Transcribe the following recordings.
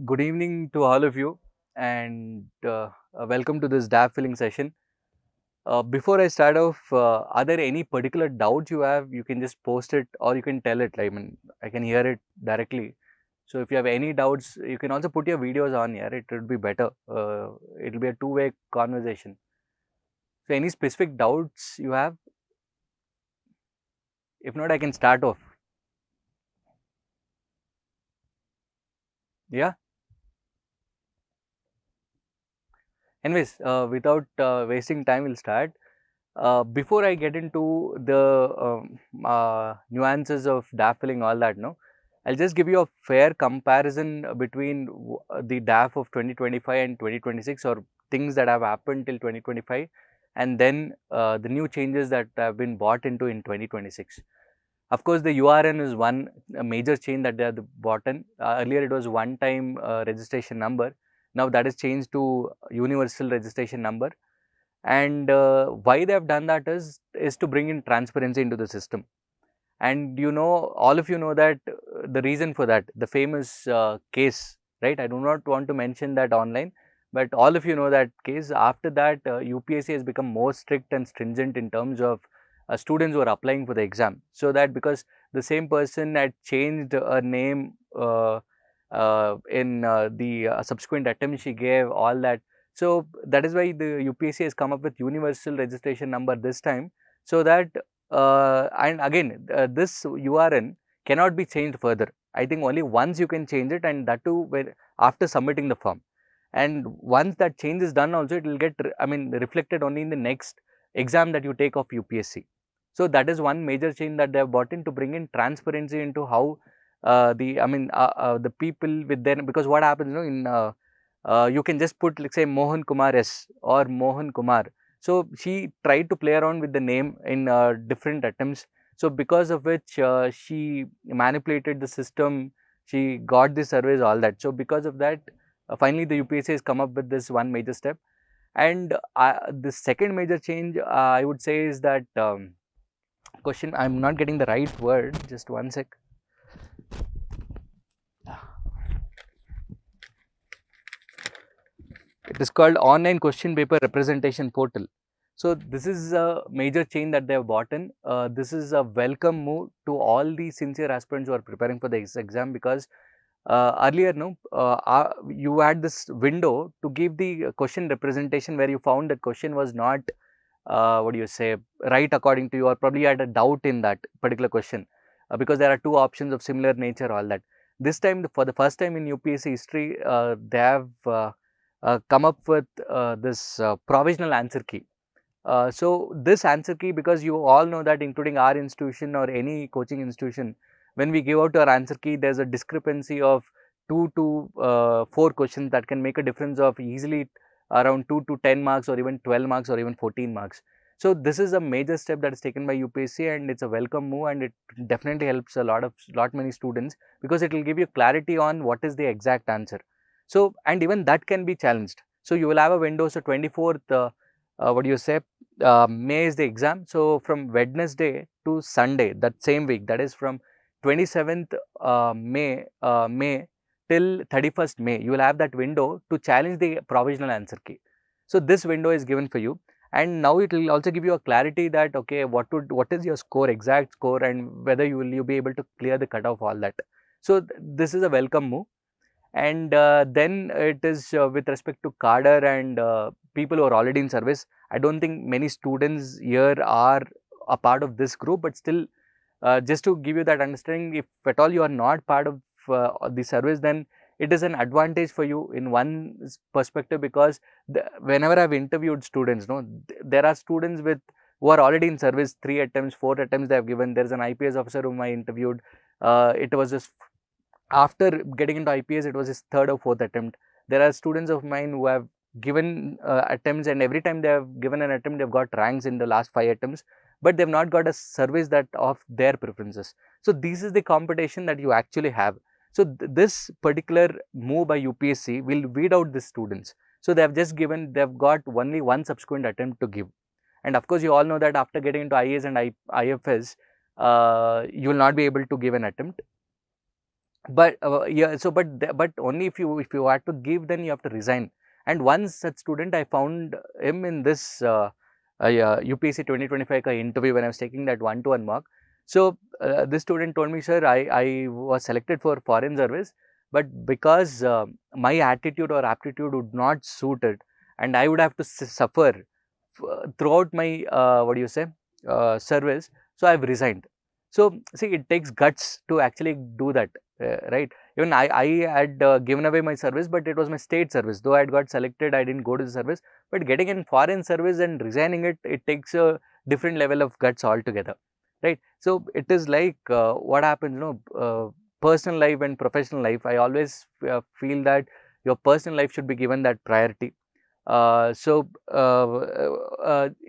Good evening to all of you, and welcome to this DAF filling session. Before I start off, are there any particular doubts you have? You can just post it or you can tell it. I can hear it directly. So if you have any doubts, you can also put your videos on here. It would be better. It will be a two-way conversation. So any specific doubts you have? If not, I can start off. Yeah. Anyways, without wasting time, we'll start. Before I get into the nuances of DAF all that, no, I'll just give you a fair comparison between the DAF of 2025 and 2026, or things that have happened till 2025, and then the new changes that have been brought into in 2026. Of course, the URN is one major change that they have brought in. Earlier, it was one-time registration number. Now that is changed to universal registration number. And why they have done that is to bring in transparency into the system. And you know, all of you know that the reason for that, the famous case, right? I do not want to mention that online, but all of you know that case. After that, UPSC has become more strict and stringent in terms of students who are applying for the exam. So that because the same person had changed a name in the subsequent attempt she gave, all that. So that is why the UPSC has come up with universal registration number this time, so that and again, this URN cannot be changed further. I think only once you can change it, and that too after submitting the form. And once that change is done, also it will get reflected only in the next exam that you take of UPSC. So that is one major change that they have brought in to bring in transparency into how the people with their, because what happens, you know, in you can just put, like, say, Mohan Kumar S or Mohan Kumar. So she tried to play around with the name in different attempts. So because of which she manipulated the system, she got the surveys, all that. So because of that, finally the UPSC has come up with this one major step. And the second major change, I would say, is that question. I'm not getting the right word. Just one sec. It is called online question paper representation portal. So this is a major change that they have brought in. This is a welcome move to all the sincere aspirants who are preparing for the exam, because earlier, no, you had this window to give the question representation where you found that question was not, what do you say, right according to you, or probably you had a doubt in that particular question, because there are two options of similar nature, all that. This time, for the first time in UPSC history, they have come up with this provisional answer key. So this answer key, because you all know that, including our institution or any coaching institution, when we give out our answer key, there's a discrepancy of 2 to 4 questions that can make a difference of easily around 2 to 10 marks, or even 12 marks, or even 14 marks. So this is a major step that is taken by UPSC, and it's a welcome move, and it definitely helps a lot many students, because it will give you clarity on what is the exact answer. So, and even that can be challenged. So you will have a window. So 24th, what do you say, May is the exam. So from Wednesday to Sunday, that same week, that is from 27th May till 31st May, you will have that window to challenge the provisional answer key. So this window is given for you, and now it will also give you a clarity that, okay, what is your score, exact score, and whether you be able to clear the cutoff, all that. So this is a welcome move. And then it is with respect to cadre and people who are already in service. I don't think many students here are a part of this group, but still, just to give you that understanding, if at all you are not part of the service, then it is an advantage for you in one perspective, because whenever I've interviewed students, no, there are students with who are already in service, 3 attempts, 4 attempts they have given. There is an IPS officer whom I interviewed. It was just after getting into IPS, it was his third or fourth attempt. There are students of mine who have given attempts, and every time they have given an attempt, they've got ranks in the last 5 attempts, but they've not got a service that of their preferences. So this is the competition that you actually have. So this particular move by UPSC will weed out the students. So they have just given, they've got only one subsequent attempt to give. And of course, you all know that after getting into IAS and IFS, you will not be able to give an attempt. But yeah, so but only if you had to give, then you have to resign. And one such student, I found him in this yeah, UPSC 2025 interview when I was taking that 1-to-1 mock. So this student told me, sir, I was selected for foreign service, but because my attitude or aptitude would not suit it, and I would have to suffer throughout my what do you say service, so I've resigned. So see, it takes guts to actually do that, right? Even I had given away my service, but it was my state service. Though I had got selected, I didn't go to the service. But getting in foreign service and resigning it, it takes a different level of guts altogether, right? So it is like what happens, personal life and professional life. I always feel that your personal life should be given that priority.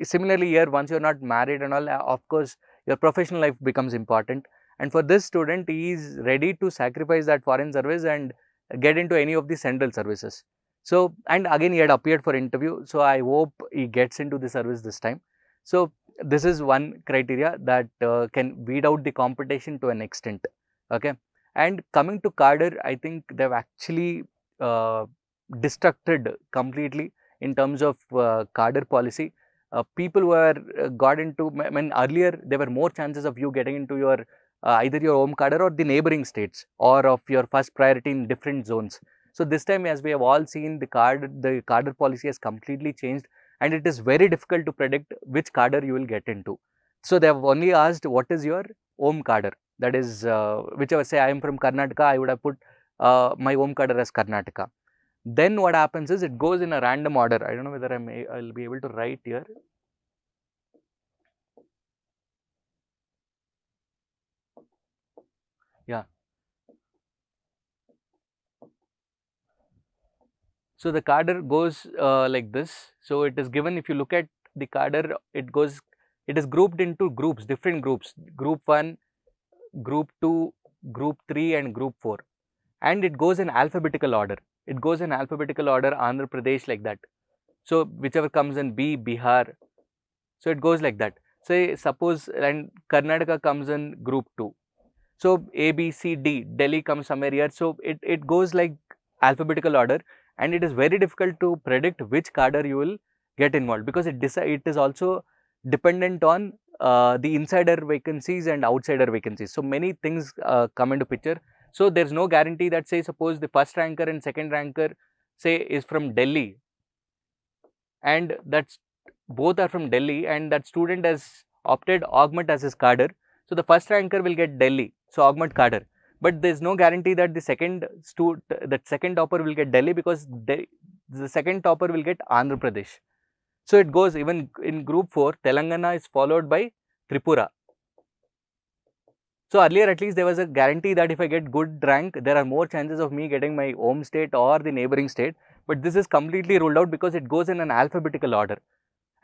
Similarly here, once you're not married and all, of course, your professional life becomes important. And for this student, he is ready to sacrifice that foreign service and get into any of the central services. So, and again, he had appeared for interview. So, I hope he gets into the service this time. So, this is one criteria that can weed out the competition to an extent. Okay. And coming to cadre, I think they've actually destructed completely in terms of cadre policy. People who are got into, I mean, earlier there were more chances of you getting into your either your home cadre or the neighboring states, or of your first priority in different zones. So this time, as we have all seen, the cadre policy has completely changed, and it is very difficult to predict which cadre you will get into. So they have only asked what is your home cadre. That is, whichever, say I am from Karnataka, I would have put my home cadre as Karnataka. Then what happens is it goes in a random order. I don't know whether I'll be able to write here. Yeah. So the cadre goes like this. So it is given, if you look at the cadre, it is grouped into groups, different groups, group 1, group 2, group 3 and group 4. And it goes in alphabetical order. It goes in alphabetical order, Andhra Pradesh, like that. So whichever comes in B, Bihar. So it goes like that. Say suppose, and Karnataka comes in group 2. So A, B, C, D, Delhi comes somewhere here. So it goes like alphabetical order, and it is very difficult to predict which cadre you will get involved, because it is also dependent on the insider vacancies and outsider vacancies. So many things come into picture. So there's no guarantee that, say suppose the first ranker and second ranker, say, is from Delhi, and that's both are from Delhi, and that student has opted augment as his cadre. So the first ranker will get Delhi, so augment cadre. But there is no guarantee that the second topper will get Delhi, because the second topper will get Andhra Pradesh. So it goes, even in group 4, Telangana is followed by Tripura. So earlier, at least, there was a guarantee that if I get good rank, there are more chances of me getting my home state or the neighboring state. But this is completely ruled out, because it goes in an alphabetical order.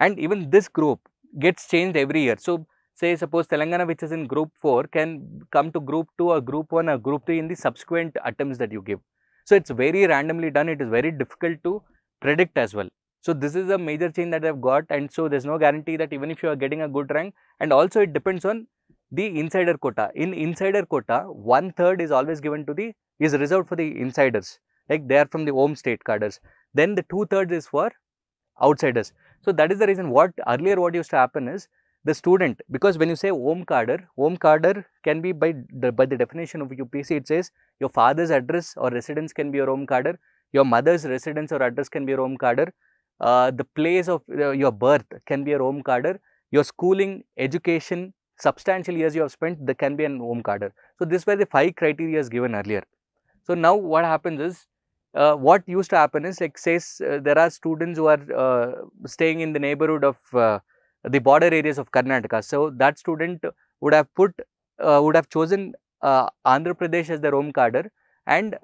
And even this group gets changed every year. So say suppose Telangana, which is in group 4, can come to group 2 or group 1 or group 3 in the subsequent attempts that you give. So it's very randomly done. It is very difficult to predict as well. So this is a major change that I've got, and so there's no guarantee that even if you are getting a good rank, and also it depends on the insider quota. In insider quota, 1/3 is always given to is reserved for the insiders, like they are from the home state cadres. Then the 2/3 is for outsiders. So that is the reason what used to happen is the student, because when you say home cadre can be by the definition of UPSC, it says your father's address or residence can be your home cadre, your mother's residence or address can be your home cadre, the place of your birth can be your home cadre, your schooling, education, substantial years you have spent, that can be an home cadre. So this were the 5 criteria given earlier. So now what happens is, what used to happen is, like says there are students who are staying in the neighborhood of the border areas of Karnataka. So that student would have chosen Andhra Pradesh as their home cadre, and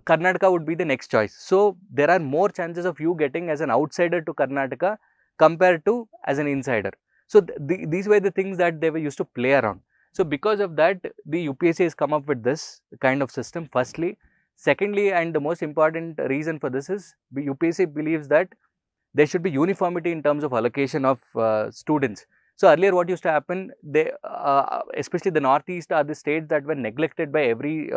Karnataka would be the next choice. So there are more chances of you getting as an outsider to Karnataka compared to as an insider. So these were the things that they were used to play around. So because of that, the UPSC has come up with this kind of system, firstly. Secondly, and the most important reason for this is, UPSC believes that there should be uniformity in terms of allocation of students. So earlier what used to happen, they especially the northeast are the states that were neglected by every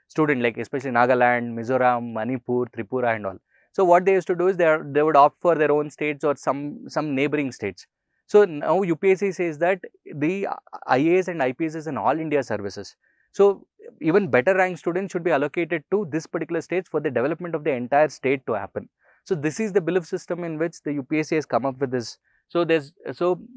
student, like especially Nagaland, Mizoram, Manipur, Tripura and all. So what they used to do is they would opt for their own states or some neighboring states. So now UPSC says that the IAS and IPS is an all India services. So even better ranked students should be allocated to this particular states for the development of the entire state to happen. So this is the belief system in which the UPSC has come up with this. So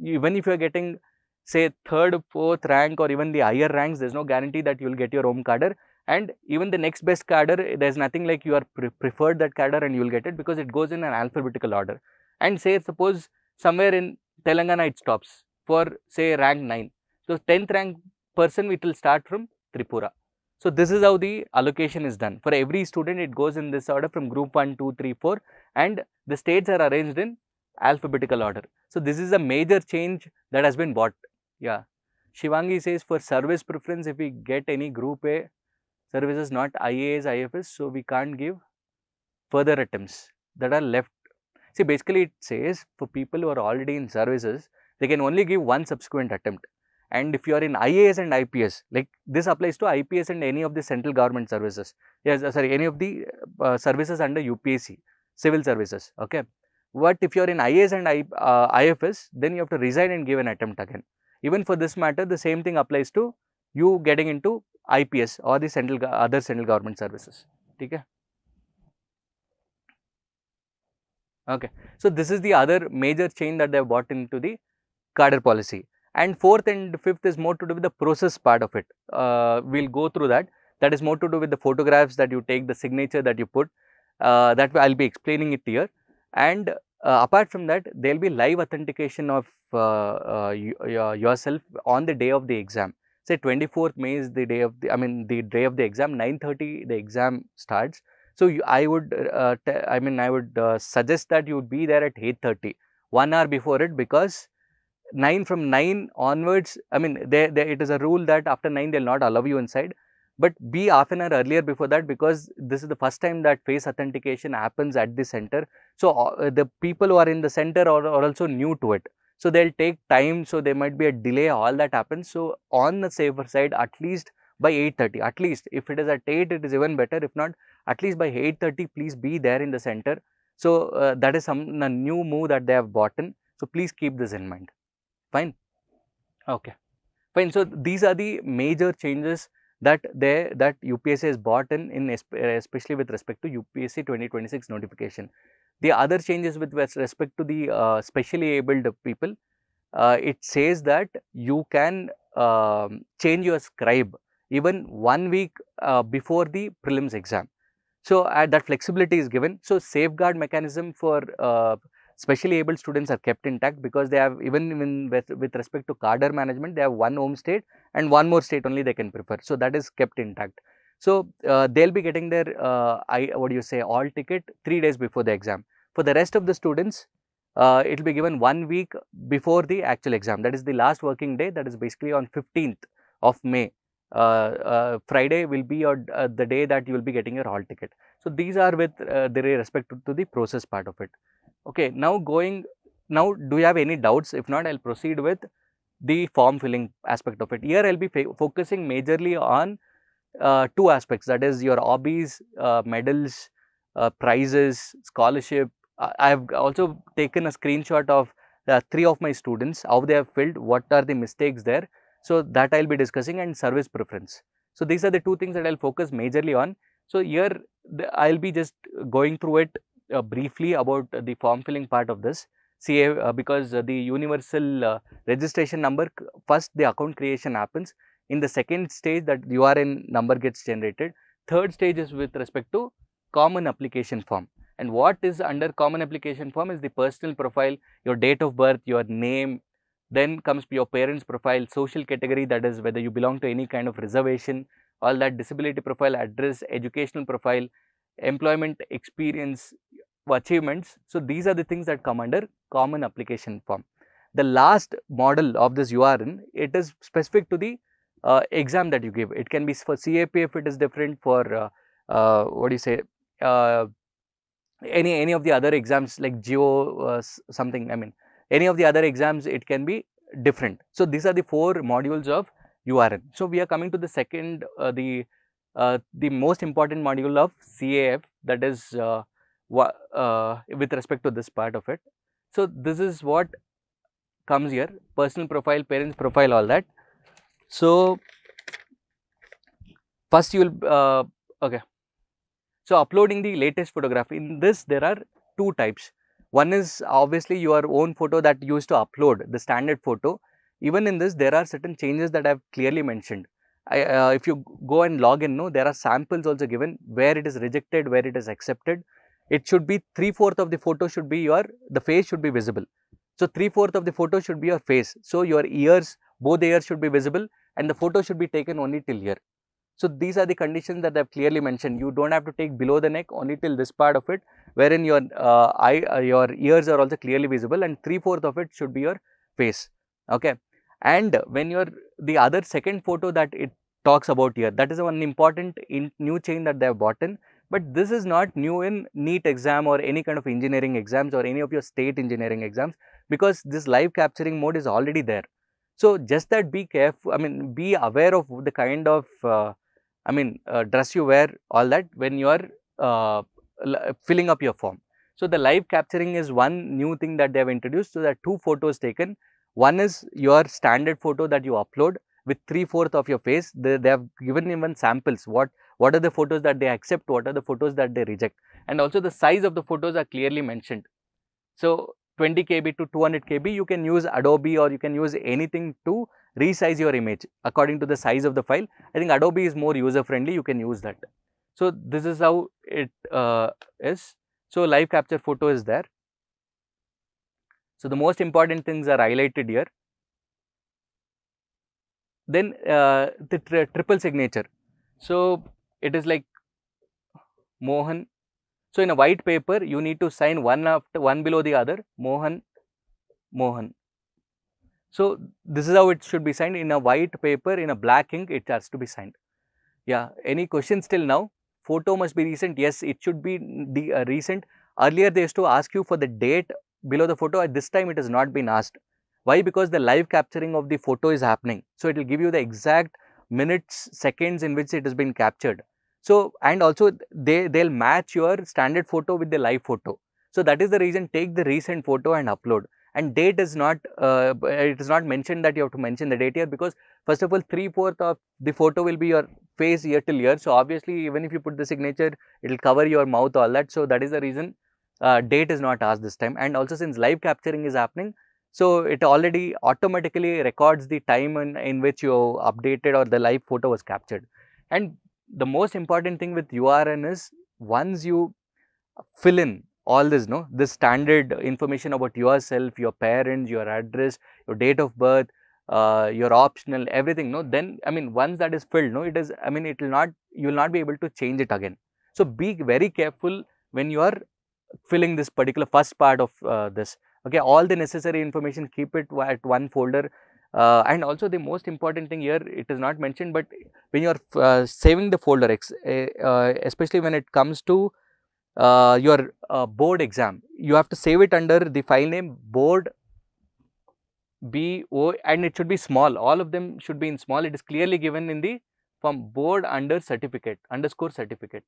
even if you are getting say third, fourth rank or even the higher ranks, there's no guarantee that you will get your home cadre. And even the next best cadre, there's nothing like you are preferred that cadre and you will get it, because it goes in an alphabetical order. And say suppose somewhere in Telangana it stops for say rank 9. So 10th rank person it will start from Tripura. So this is how the allocation is done. For every student it goes in this order from group 1, 2, 3, 4, and the states are arranged in alphabetical order. So this is a major change that has been brought. Yeah. Shivangi says for service preference, if we get any group A services not IAS, IFS, so we can't give further attempts that are left. See, basically it says for people who are already in services, they can only give one subsequent attempt. And if you are in IAS and IPS, like this applies to IPS and any of the central government services. Yes, sorry, any of the services under UPSC, civil services. Okay. But if you are in IAS and IFS, then you have to resign and give an attempt again. Even for this matter, the same thing applies to you getting into IPS or the other central government services. Okay. Okay. So this is the other major change that they have brought into the cadre policy. And fourth and fifth is more to do with the process part of it. We'll go through that. That is more to do with the photographs that you take, the signature that you put. That I'll be explaining it here. And apart from that, there will be live authentication of yourself on the day of the exam. Say 24th May is the day of the, the day of the exam. 9:30 the exam starts. So I would, I would suggest that you would be there at 8:30, 1 hour before it, because 9 onwards, it is a rule that after 9 they'll not allow you inside, but be half an hour earlier before that, because this is the first time that face authentication happens at the center. So the people who are in the center are also new to it, so they'll take time, so there might be a delay, all that happens. So on the safer side, at least by 8:30, at least if it is at 8 it is even better, if not at least by 8:30 please be there in the center. So that is a new move that they have brought in, so please keep this in mind. Fine. Okay. Fine. So these are the major changes that UPSC has brought in especially with respect to UPSC 2026 notification. The other changes with respect to the specially abled people, it says that you can change your scribe even 1 week before the prelims exam. So that flexibility is given. So safeguard mechanism for specially abled students are kept intact, because they have, even with respect to cadre management, they have one home state and one more state only they can prefer. So that is kept intact. So they'll be getting their all ticket 3 days before the exam. For the rest of the students, it will be given 1 week before the actual exam. That is the last working day. That is basically on 15th of May. Friday will be the day that you will be getting your hall ticket. So these are with the respect to the process part of it. Okay, now do you have any doubts? If not, I'll proceed with the form filling aspect of it. Here I'll be focusing majorly on two aspects, that is your hobbies, medals, prizes, scholarship. I have also taken a screenshot of 3 of my students, how they have filled, what are the mistakes there. So that I'll be discussing, and service preference. So these are the two things that I'll focus majorly on. So here I'll be just going through it briefly about the form filling part of this. Because the universal registration number, first the account creation happens. In the second stage, that URN number gets generated. Third stage is with respect to common application form. And what is under common application form is the personal profile, your date of birth, your name. Then comes your parents' profile, social category, that is whether you belong to any kind of reservation, all that, disability profile, address, educational profile, employment experience, achievements. So these are the things that come under common application form. The last model of this URN, it is specific to the exam that you give. It can be for CAP if it is different, for any of the other exams like Geo something, any of the other exams, it can be different. So these are the 4 modules of URN. So we are coming to the second, the most important module of CAF, that is with respect to this part of it. So this is what comes here: personal profile, parents profile, all that. So first you will okay. So uploading the latest photography. In this there are 2 types. One is obviously your own photo that you used to upload, the standard photo. Even in this there are certain changes that I have clearly mentioned. If you go and log in, no, there are samples also given where it is rejected, where it is accepted. It should be 3/4 of the photo should be the face should be visible. So 3/4 of the photo should be your face. So your ears, both the ears should be visible, and the photo should be taken only till here. So these are the conditions that I have clearly mentioned. You don't have to take below the neck, only till this part of it, wherein your your ears are also clearly visible, and 3/4 of it should be your face. Okay. And when the other second photo that it talks about here, that is one important new change that they have brought in. But this is not new in NEET exam or any kind of engineering exams or any of your state engineering exams, because this live capturing mode is already there. So just that be careful, I mean, be aware of the kind of dress you wear, all that, when you are filling up your form. So the live capturing is one new thing that they have introduced. So there are 2 photos taken. One is your standard photo that you upload with 3/4 of your face. They have given even samples. What are the photos that they accept? What are the photos that they reject? And also the size of the photos are clearly mentioned. So 20 KB to 200 KB, you can use Adobe or you can use anything to resize your image according to the size of the file. I think Adobe is more user friendly, you can use that. So this is how it is. So live capture photo is there. So the most important things are highlighted here. Then the triple signature. So it is like Mohan. So in a white paper, you need to sign one below the other, Mohan, Mohan. So this is how it should be signed. In a white paper, in a black ink, it has to be signed. Yeah. Any questions till now? Photo must be recent. Yes, it should be recent. Earlier, they used to ask you for the date below the photo. At this time, it has not been asked. Why? Because the live capturing of the photo is happening. So it will give you the exact minutes, seconds in which it has been captured. So, and also they'll match your standard photo with the live photo. So that is the reason, take the recent photo and upload. And date is not, it is not mentioned that you have to mention the date here, because first of all, 3/4 of the photo will be your face ear till ear. So obviously, even if you put the signature, it will cover your mouth, all that. So that is the reason date is not asked this time. And also, since live capturing is happening, so it already automatically records the time in which you updated or the live photo was captured. And the most important thing with URN is, once you fill in all this, no, this standard information about yourself, your parents, your address, your date of birth, your optional, everything, no, then I mean, once that is filled, no, it is, I mean, it will not, you will not be able to change it again. So be very careful when you are filling this particular first part of this. Okay, all the necessary information, keep it at one folder. And also the most important thing here, it is not mentioned, but when you are saving the folder, especially when it comes to your board exam, you have to save it under the file name board BO, and it should be small. All of them should be in small. It is clearly given in the from board under certificate underscore certificate.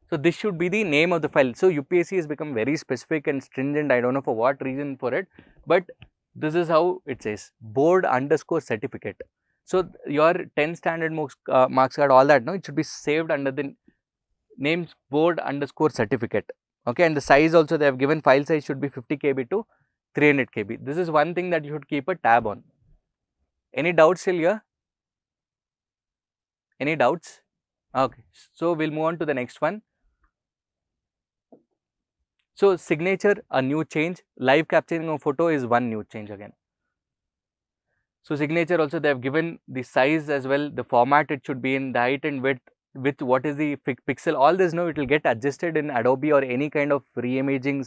So this should be the name of the file. So UPSC has become very specific and stringent. I don't know for what reason for it, but this is how it says, board underscore certificate. So your 10 standard marks card, all that, no, it should be saved under the name board underscore certificate. Okay, and the size also they have given, file size should be 50 KB to 300 KB. This is one thing that you should keep a tab on. Any doubts till here? Any doubts? Okay, so we'll move on to the next one. So signature, a new change. Live capturing of photo is one new change again. So signature also they have given the size as well, the format it should be in, the height and width, with what is the pixel, all this, no, it will get adjusted in Adobe or any kind of re-imaging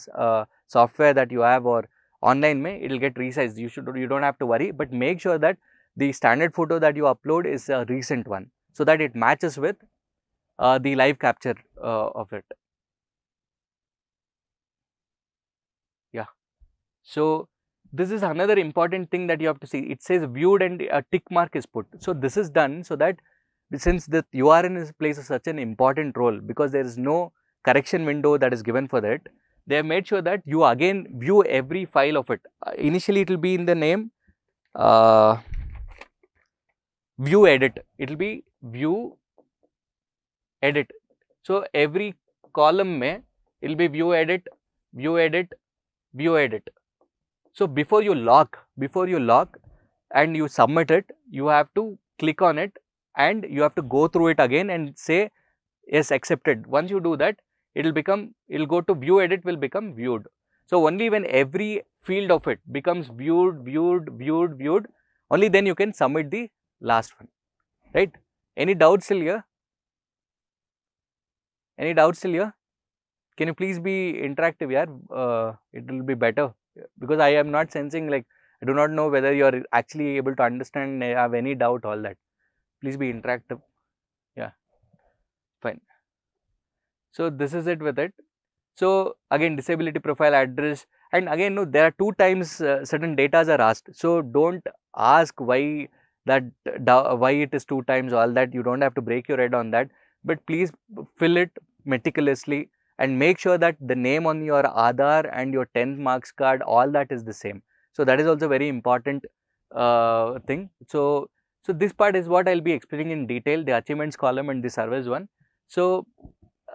software that you have, or online it will get resized. You don't have to worry, but make sure that the standard photo that you upload is a recent one, so that it matches with the live capture of it. So this is another important thing that you have to see. It says viewed and a tick mark is put. So this is done so that since the URN plays such an important role, because there is no correction window that is given for that, they have made sure that you again view every file of it. Initially it will be in the name view edit, it will be view edit. So every column mein it will be view edit, view edit, view edit. So before you lock and you submit it, you have to click on it and you have to go through it again and say yes, accepted. Once you do that, it will go to view edit, will become viewed. So only when every field of it becomes viewed, only then you can submit the last one, right? Any doubts till here? Any doubts till here? Can you please be interactive, yeah? It will be better, because I am not sensing, like, I do not know whether you are actually able to understand, have any doubt, all that. Please be interactive. Yeah, fine. So this is it with it. So again, disability profile address, and again, no, there are 2 times certain datas are asked. So don't ask why that, why it is 2 times, all that. You don't have to break your head on that, but please fill it meticulously and make sure that the name on your Aadhaar and your 10th marks card, all that is the same. So that is also very important thing. So this part is what I'll be explaining in detail, the achievements column and the service one. So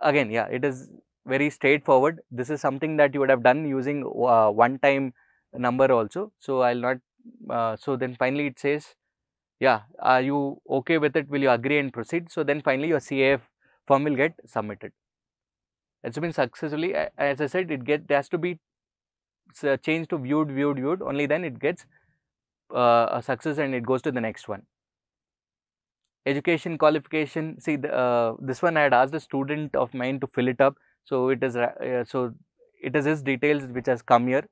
again, yeah, it is very straightforward. This is something that you would have done using one time number also. So I'll not, so then finally it says, yeah, are you okay with it? Will you agree and proceed? So then finally your CAF form will get submitted. It's been successfully, as I said, it has to be changed to viewed, only then it gets a success and it goes to the next one. Education qualification, see this one I had asked a student of mine to fill it up. So it is his details which has come here.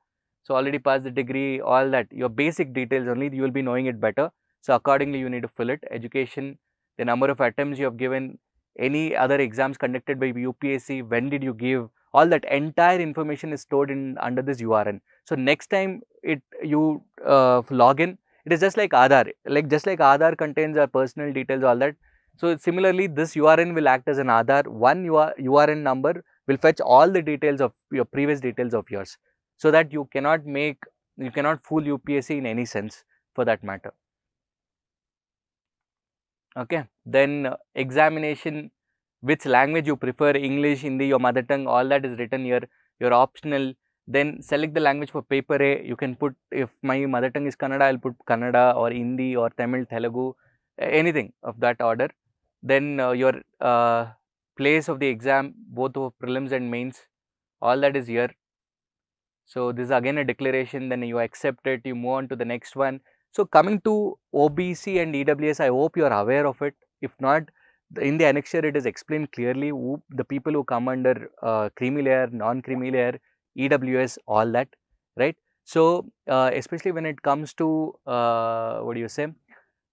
So already passed the degree, all that, your basic details only, you will be knowing it better. So accordingly you need to fill it. Education, the number of attempts you have given, any other exams conducted by UPSC, when did you give, all that entire information is stored in under this URN. So next time you log in, it is just like Aadhaar, just like Aadhaar contains our personal details, all that. So similarly, this URN will act as an Aadhaar. One URN number will fetch all the details of your previous details of yours, so that you cannot fool UPSC in any sense for that matter. Okay. Then examination, which language you prefer, English, Hindi, your mother tongue, all that is written here. Your optional. Then select the language for paper A. You can put, if my mother tongue is Kannada, I'll put Kannada or Hindi or Tamil, Telugu, anything of that order. Then your place of the exam, both of prelims and mains, all that is here. So this is again a declaration, then you accept it, you move on to the next one. So coming to OBC and EWS, I hope you are aware of it. If not, in the annexure it is explained clearly the people who come under creamy layer, non-creamy layer, EWS, all that, right? So especially when it comes to what do you say,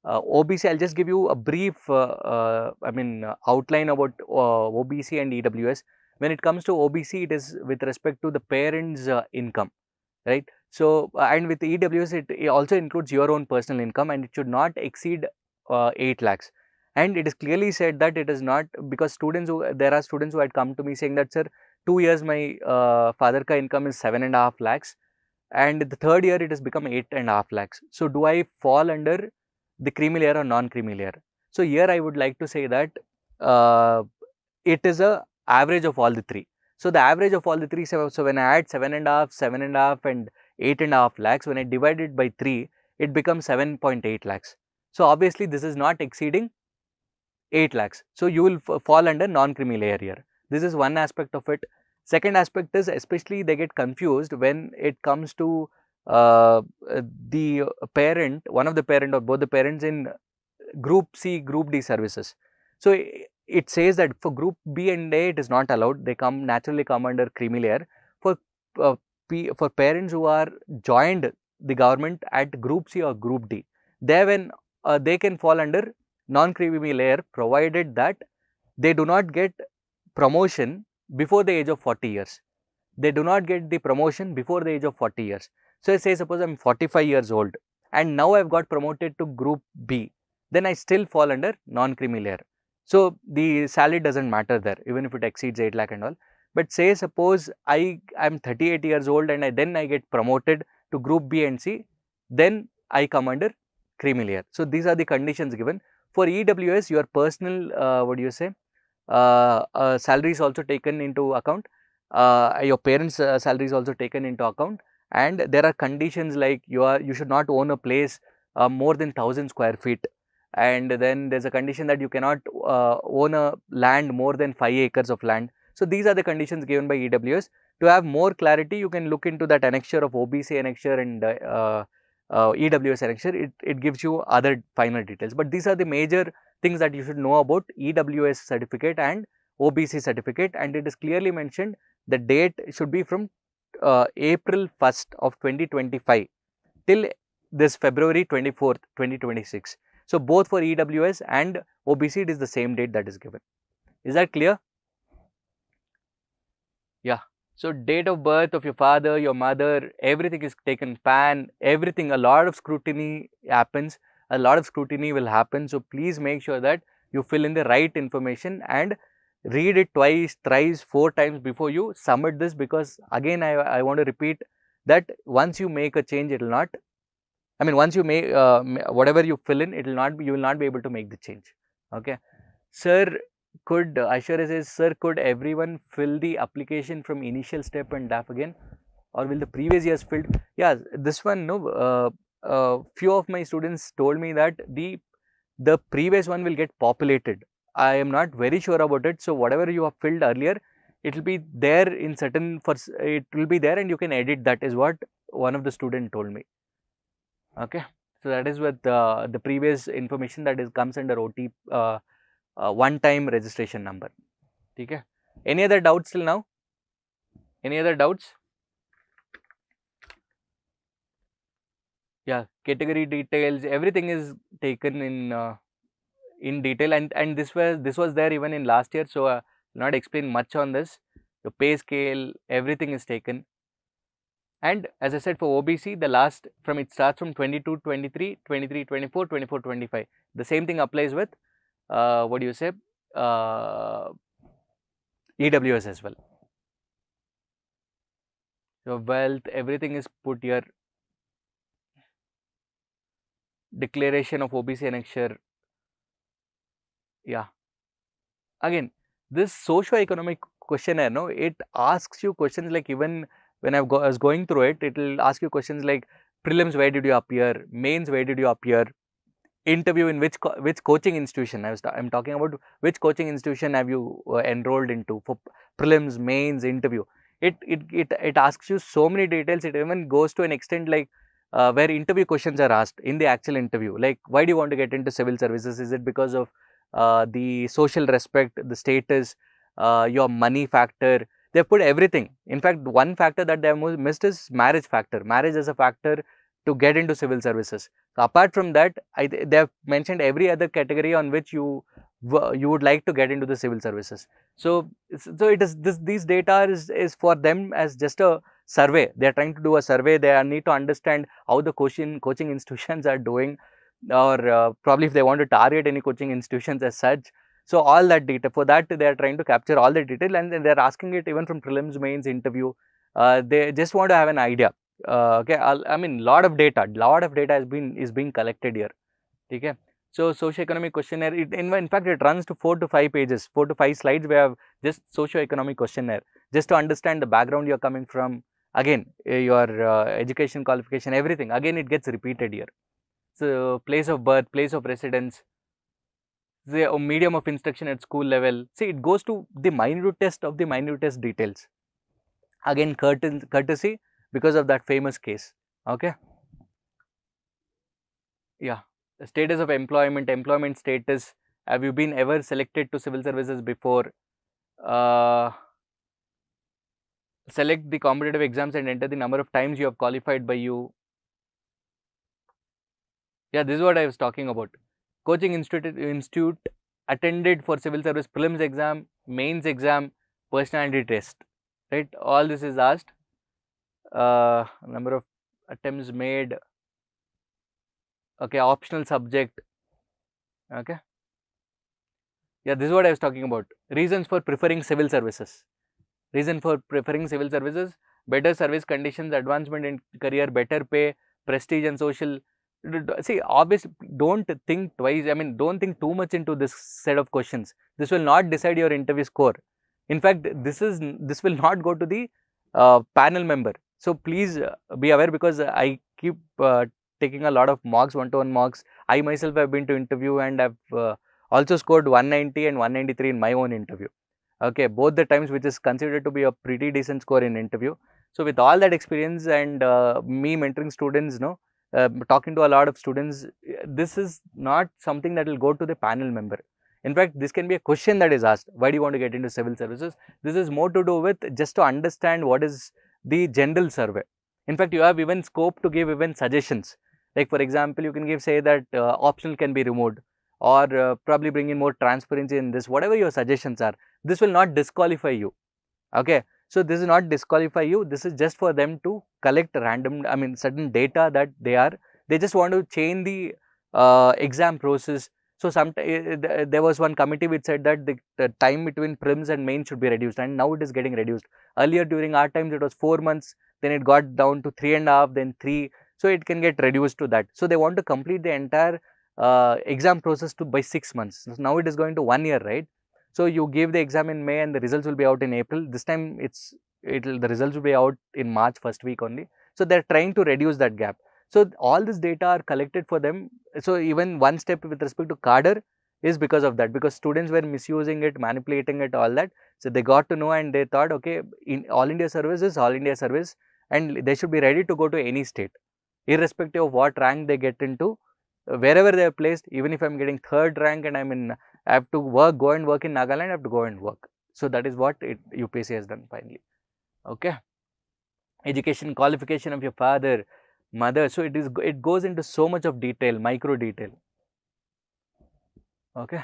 OBC, I'll just give you a brief outline about OBC and EWS. When it comes to OBC, it is with respect to the parents' income, right? So and with EWS, it also includes your own personal income, and it should not exceed 8 lakhs. And it is clearly said that it is not, because there are students who had come to me saying that, sir, 2 years my father ka income is 7.5 lakhs, and the 3rd year it has become 8.5 lakhs. So do I fall under the creamy layer or non-creamy layer? So here I would like to say that it is a average of all the 3. So the average of all the 3, so when I add 7.5 and 8.5 lakhs, when I divide it by 3, it becomes 7.8 lakhs. So obviously this is not exceeding 8 lakhs. So you will fall under non-creamy layer here. This is one aspect of it. Second aspect is, especially they get confused when it comes to the parent, one of the parent or both the parents in group C, group D services. So it says that for group B and A, it is not allowed. They naturally come under creamy layer. For for parents who are joined the government at group C or group D, they can fall under non-creamy layer, provided that they do not get promotion before the age of 40 years. They do not get the promotion before the age of 40 years. So say suppose I'm 45 years old and now I've got promoted to group B, then I still fall under non-creamy layer. So the salary doesn't matter there, even if it exceeds 8 lakh and all. But say suppose I'm 38 years old and then I get promoted to group B and C, then I come under creamy layer. So these are the conditions given. For EWS, your personal, what do you say, salary is also taken into account, your parents' salary is also taken into account, and there are conditions like you should not own a place more than 1,000 square feet, and then there's a condition that you cannot own a land more than 5 acres of land. So these are the conditions given by EWS. To have more clarity, you can look into that annexure of OBC annexure and EWS annexure. It gives you other final details, but these are the major things that you should know about EWS certificate and OBC certificate, and it is clearly mentioned the date should be from April 1st of 2025 till this February 24th, 2026. So both for EWS and OBC, it is the same date that is given. Is that clear? Yeah. So date of birth of your father, your mother, everything is taken, PAN, everything, a lot of scrutiny happens, a lot of scrutiny will happen. So please make sure that you fill in the right information and read it twice, thrice, 4 times before you submit this, because again, I want to repeat that once you make a change, it will not, I mean, once you make, whatever you fill in, it will not be, you will not be able to make the change. Okay. Sir, could Aishwarya says, sir, could everyone fill the application from initial step and DAF again, or will the previous years filled? Yeah, this one, no, few of my students told me that the previous one will get populated. I am not very sure about it. So whatever you have filled earlier, it will be there in certain, it will be there and you can edit. That is what one of the student told me. Okay. So that is with the previous information that is comes under OT, one-time registration number. Okay. Any other doubts till now? Any other doubts? Yeah, category details, everything is taken in detail, and this was there even in last year. So not explain much on this. The pay scale, everything is taken. And as I said, for OBC, the last from it starts from 22, 23, 23, 24, 24, 25. The same thing applies with what do you say, EWS as well. So wealth, everything is put here. Declaration of OBC annexure. Yeah. Again, this socio-economic questionnaire, no, it asks you questions like, even when I was going through it, it will ask you questions like prelims, where did you appear? Mains, where did you appear? Interview in which coaching institution? I'm talking about which coaching institution have you enrolled into for prelims, mains, interview. It asks you so many details. It even goes to an extent like where interview questions are asked in the actual interview, like why do you want to get into civil services? Is it because of the social respect, the status, your money factor? They've put everything. In fact, one factor that they have missed is marriage factor. Marriage is a factor to get into civil services. So apart from that, they have mentioned every other category on which you would like to get into the civil services. So it is these data is for them as just a survey. They are trying to do a survey. They need to understand how the coaching institutions are doing, or probably if they want to target any coaching institutions as such. So all that data, for that they are trying to capture all the detail, and they are asking it even from prelims, mains, interview. They just want to have an idea. Okay, I mean, lot of data is being collected here. Okay. So socio-economic questionnaire, in fact it runs to 4 to 5 pages, 4 to 5 slides. We have just socio-economic questionnaire, just to understand the background you are coming from. Again, your education qualification, everything, again it gets repeated here. So place of birth, place of residence, the medium of instruction at school level. See, it goes to the minutest of the minutest details. Again, courtesy because of that famous case. Okay. Yeah. The status of employment status. Have you been ever selected to civil services before? Select the competitive exams and enter the number of times you have qualified by you. Yeah, this is what I was talking about. Coaching institute attended for civil service prelims exam, mains exam, personality test. Right? All this is asked. Number of attempts made, okay, optional subject, okay. Yeah, this is what I was talking about. Reasons for preferring civil services. Reason for preferring civil services: better service conditions, advancement in career, better pay, prestige and social. See, obviously, don't think twice. I mean, don't think too much into this set of questions. This will not decide your interview score. In fact, this will not go to the panel member. So please be aware, because I keep taking a lot of mocks, one-to-one mocks. I myself have been to interview and have also scored 190 and 193 in my own interview. Okay, both the times, which is considered to be a pretty decent score in interview. So with all that experience and me mentoring students, talking to a lot of students, this is not something that will go to the panel member. In fact, this can be a question that is asked: why do you want to get into civil services? This is more to do with just to understand what is the general survey. In fact, you have even scope to give even suggestions. Like for example, you can give, say that optional can be removed, or probably bring in more transparency in this. Whatever your suggestions are, this will not disqualify you. Okay, so this is not disqualify you. This is just for them to collect random, I mean, certain data that they just want to change the exam process. So there was one committee which said that the time between prims and main should be reduced, and now it is getting reduced. Earlier during our times it was 4 months, then it got down to 3.5, then 3. So it can get reduced to that. So they want to complete the entire exam process by 6 months. So now it is going to 1 year, right? So you give the exam in May and the results will be out in April. This time the results will be out in March first week only. So they're trying to reduce that gap. So all this data are collected for them. So even one step with respect to cadre is because of that, because students were misusing it, manipulating it, all that. So they got to know and they thought, okay, in All India service is All India service, and they should be ready to go to any state, irrespective of what rank they get into, wherever they are placed. Even if I'm getting third rank and I have to go and work in Nagaland, I have to go and work. So that is what UPSC has done finally. Okay. Education, qualification of your father, mother. So it goes into so much of detail, micro detail. Okay.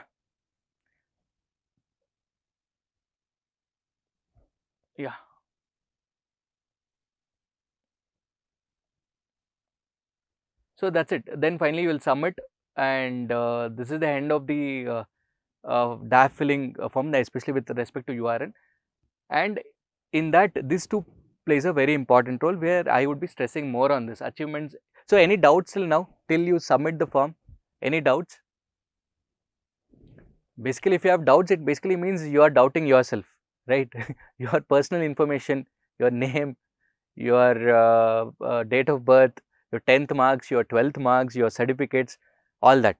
Yeah. So that's it. Then finally you will submit, and this is the end of the DAF filling form, especially with respect to URN. And in that, these two plays a very important role, where I would be stressing more on this achievements. So any doubts till now, till you submit the form? Any doubts? Basically, if you have doubts, it basically means you are doubting yourself, right? Your personal information, your name, your date of birth, your 10th marks, your 12th marks, your certificates, all that,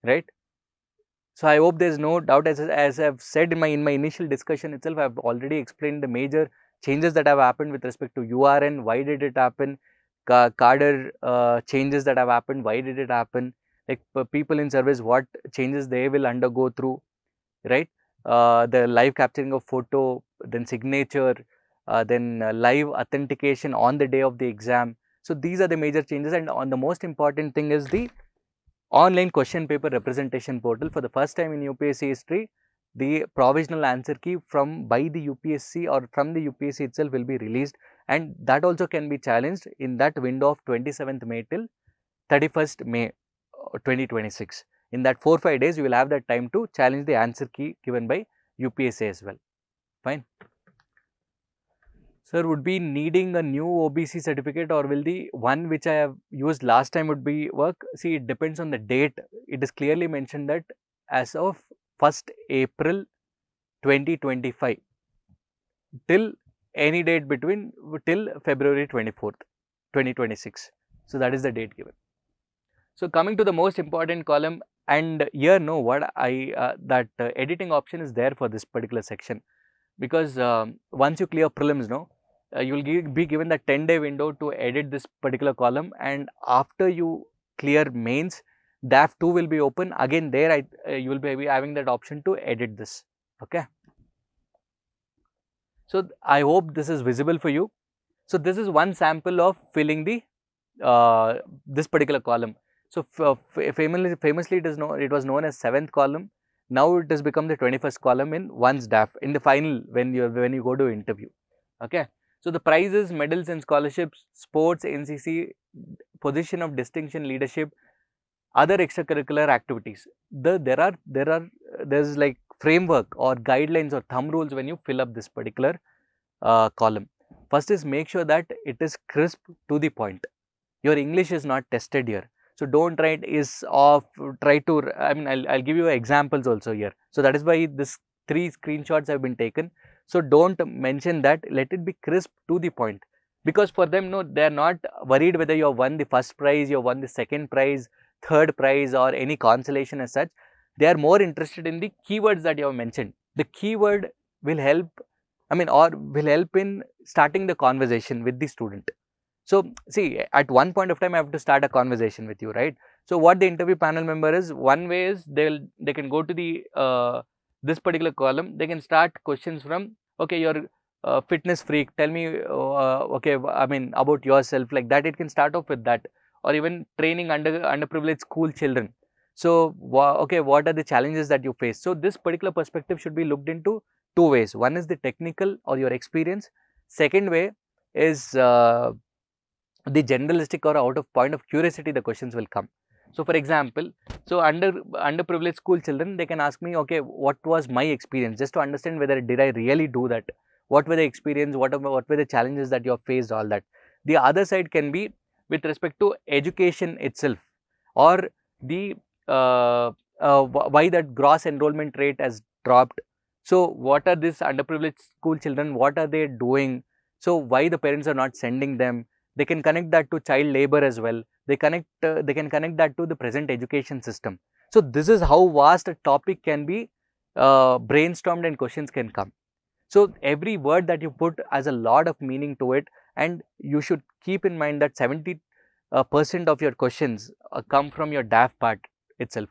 right? So I hope there is no doubt. As I've said in my initial discussion itself, I've already explained the major changes that have happened with respect to URN. Why did it happen? Cadre changes that have happened. Why did it happen? Like people in service, what changes they will undergo through, right? The live capturing of photo, then signature, then live authentication on the day of the exam. So these are the major changes, and on the most important thing is the online question paper representation portal. For the first time in UPSC history, the provisional answer key by the UPSC or from the UPSC itself will be released, and that also can be challenged in that window of 27th May till 31st May 2026. In that 4-5 days, you will have that time to challenge the answer key given by UPSC as well. Fine. Sir, would be needing a new OBC certificate, or will the one which I have used last time would be work? See, it depends on the date. It is clearly mentioned that as of 1st April 2025 till any date between till February 24th, 2026. So that is the date given. So coming to the most important column, and here what I that editing option is there for this particular section, because once you clear prelims, you will be given the 10-day window to edit this particular column, and after you clear mains, DAF 2 will be open again. There you will be having that option to edit this. Okay. So I hope this is visible for you. So this is one sample of filling the this particular column. So famously it was known as 7th column. Now it has become the 21st column in one's DAF in the final when you go to interview. Okay. So the prizes, medals and scholarships, sports, NCC, position of distinction, leadership, other extracurricular activities. There's like framework or guidelines or thumb rules when you fill up this particular column. First is make sure that it is crisp to the point. Your English is not tested here. So don't write is of, try to, I mean, I'll give you examples also here. So that is why this 3 screenshots have been taken. So don't mention that, let it be crisp to the point. Because for them, no, they are not worried whether you have won the first prize, you have won the second prize, third prize or any consolation as such. They are more interested in the keywords that you have mentioned. The keyword will help, I mean, or will help in starting the conversation with the student. So see, at one point of time, I have to start a conversation with you, right? So what the interview panel member is, one way is they can go to the this particular column. They can start questions from, okay, you're fitness freak. Tell me, okay, I mean about yourself, like that. It can start off with that, or even training underprivileged school children. So okay, what are the challenges that you face? So this particular perspective should be looked into two ways. One is the technical or your experience. Second way is the generalistic or out of point of curiosity the questions will come. So for example, so underprivileged school children, they can ask me, okay, what was my experience, just to understand whether did I really do that, what were the experience, what were the challenges that you have faced, all that. The other side can be with respect to education itself, or the why that gross enrollment rate has dropped. So what are these underprivileged school children, what are they doing, so why the parents are not sending them. They can connect that to child labor as well. They can connect that to the present education system. So this is how vast a topic can be brainstormed and questions can come. So every word that you put has a lot of meaning to it, and you should keep in mind that 70% of your questions come from your DAF part itself.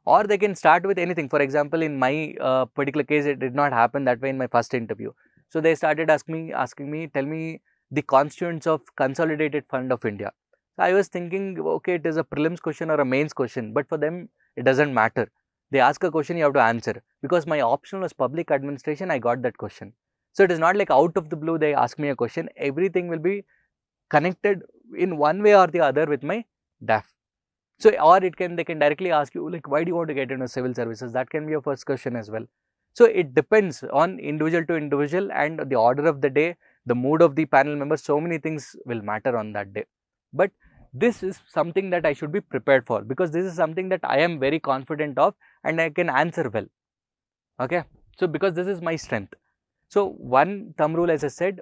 Or they can start with anything. For example, in my particular case, it did not happen that way in my first interview. So they started asking me, tell me the constituents of Consolidated Fund of India. So I was thinking, okay, it is a prelims question or a mains question, but for them, it doesn't matter. They ask a question, you have to answer. Because my option was public administration, I got that question. So it is not like out of the blue, they ask me a question. Everything will be connected in one way or the other with my DAF. So, or they can directly ask you, like, why do you want to get into civil services? That can be your first question as well. So it depends on individual to individual and the order of the day, the mood of the panel members. So many things will matter on that day. But this is something that I should be prepared for, because this is something that I am very confident of and I can answer well. Okay. So because this is my strength. So one thumb rule, as I said,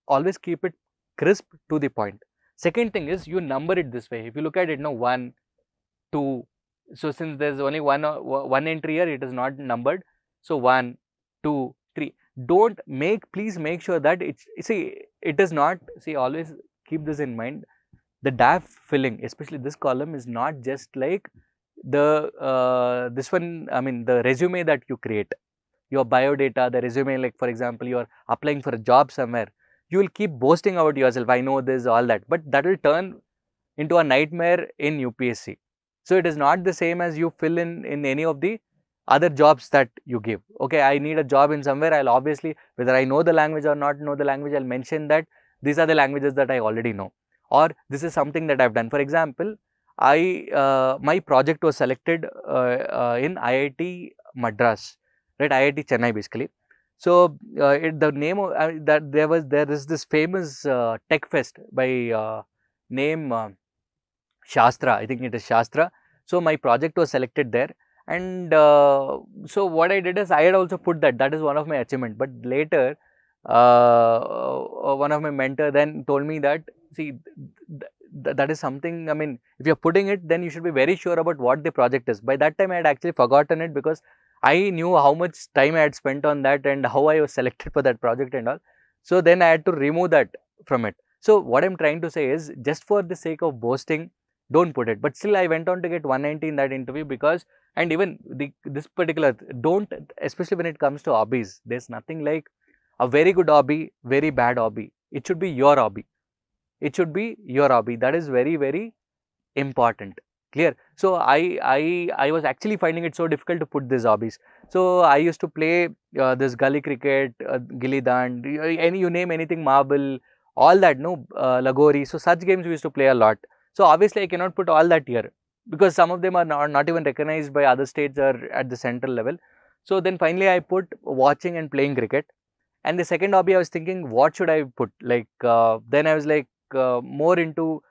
always keep it crisp to the point. Second thing is you number it this way. If you look at it, no, 1, 2. So since there's only one entry here, it is not numbered. So 1, 2, 3. Please make sure that it is not, always keep this in mind. The DAF filling, especially this column, is not just like this one, I mean, the resume that you create, your bio data, the resume, like for example, you are applying for a job somewhere, you will keep boasting about yourself, I know this, all that, but that will turn into a nightmare in UPSC. So it is not the same as you fill in any of the other jobs that you give. Okay, I need a job in somewhere, I'll obviously, whether I know the language or not know the language, I'll mention that these are the languages that I already know, or this is something that I've done. For example, my project was selected in IIT Madras, right, IIT Chennai basically. So the name of that there is this famous tech fest by name Shastra, I think it is Shastra. So my project was selected there, and so what I did is I had also put that is one of my achievement. But later, one of my mentor then told me that, see, that is something, I mean, if you're putting it, then you should be very sure about what the project is. By that time, I had actually forgotten it, because I knew how much time I had spent on that and how I was selected for that project and all. So then I had to remove that from it. So what I'm trying to say is, just for the sake of boasting, don't put it. But still, I went on to get 190 in that interview, because, and even this particular, don't, especially when it comes to hobbies, there's nothing like a very good hobby, very bad hobby. It should be your hobby. It should be your hobby. That is very, very important. Clear? So I was actually finding it so difficult to put these hobbies. So I used to play this gully cricket, gilli dand, you name anything, marble, all that, no, lagori. So such games we used to play a lot. So obviously I cannot put all that here because some of them are not even recognized by other states or at the central level. So then finally I put watching and playing cricket. And the second hobby I was thinking, what should I put? Like then I was like more into